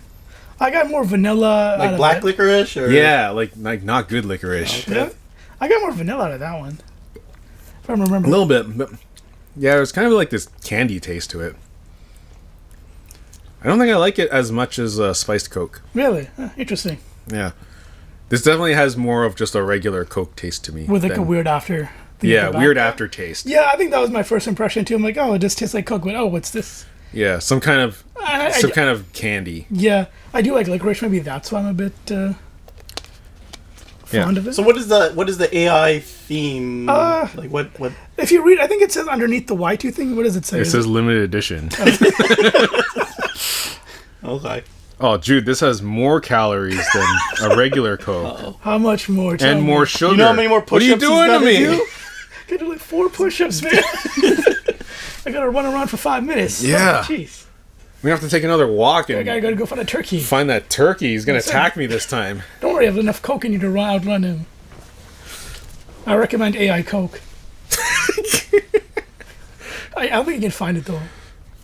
I got more vanilla. out Like of black it. licorice? Or... Yeah, like not good licorice. Okay. Yeah. I got more vanilla out of that one. If I remember. A little bit. But yeah, it was kind of like this candy taste to it. I don't think I like it as much as spiced Coke. Really? Huh, interesting. Yeah. This definitely has more of just a regular Coke taste to me. With like a than- weird after. thing Yeah, at the back. weird aftertaste. Yeah, I think that was my first impression too. I'm like, oh, it just tastes like Coke. But oh, what's this? Yeah, some kind of I- kind of candy. Yeah, I do like licorice. Maybe that's why I'm a bit fond of it. So what is the AI theme? Like what? If you read, I think it says underneath the Y2 thing. What does it say? It says limited edition. Okay. Oh, Jude, this has more calories than a regular Coke. Uh-oh. How much more? Tell And me. more sugar. You know how many more What are you push-ups he's doing to gotta me? do? I do like 4 push-ups, man. I gotta run around for 5 minutes. Yeah. Oh, jeez. We have to take another walk I and gotta go find a turkey. find that turkey. He's going to That's it. attack me this time. Don't worry, I have enough Coke in you to outrun him. I recommend AI Coke. I don't think you can find it though.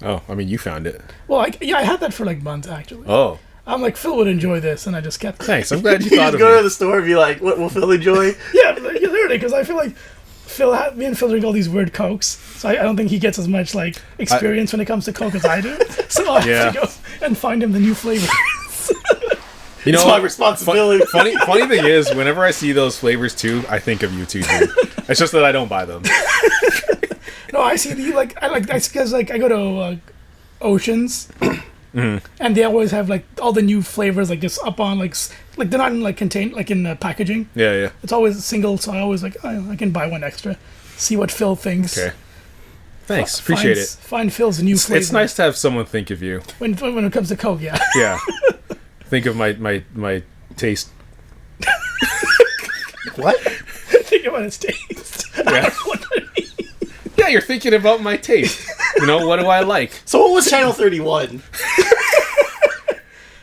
Oh, I mean, you found it. Well, I had that for like months actually. Oh, I'm like, Phil would enjoy this, and I just kept it. thanks. I'm glad you You thought just of go to me. the store and be like, "What will Phil enjoy?" Yeah, literally, because I feel like me and Phil drink all these weird Cokes, so I don't think he gets as much like experience when it comes to Coke as I do. So I have to go and find him the new flavor. You know, It's my responsibility. funny thing is, whenever I see those flavors too, I think of you too, dude. It's just that I don't buy them. No, I see that's because like I go to Oceans, and they always have like all the new flavors like just up on like they're not in like contained like in packaging. Yeah, yeah. It's always single, so I always like I can buy one extra, see what Phil thinks. Okay. Thanks. Appreciate it. Find Phil's new flavor. It's nice to have someone think of you. when it comes to Coke. Yeah. Yeah. Think of my taste. What? Think about its taste. Yeah. Yeah, you're thinking about my taste. You know, what do I like? So what was Channel 31?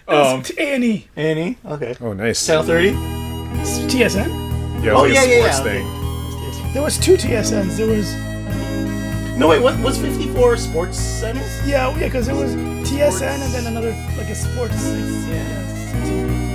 A&E. Annie. Okay. Oh, nice. Channel 30. TSN. Yeah, Oh, like a yeah, sports okay. thing. There was 2 TSNs. There was No wait, what was 54 Sports Center? yeah, because there was TSN and then another like a sports. Yeah.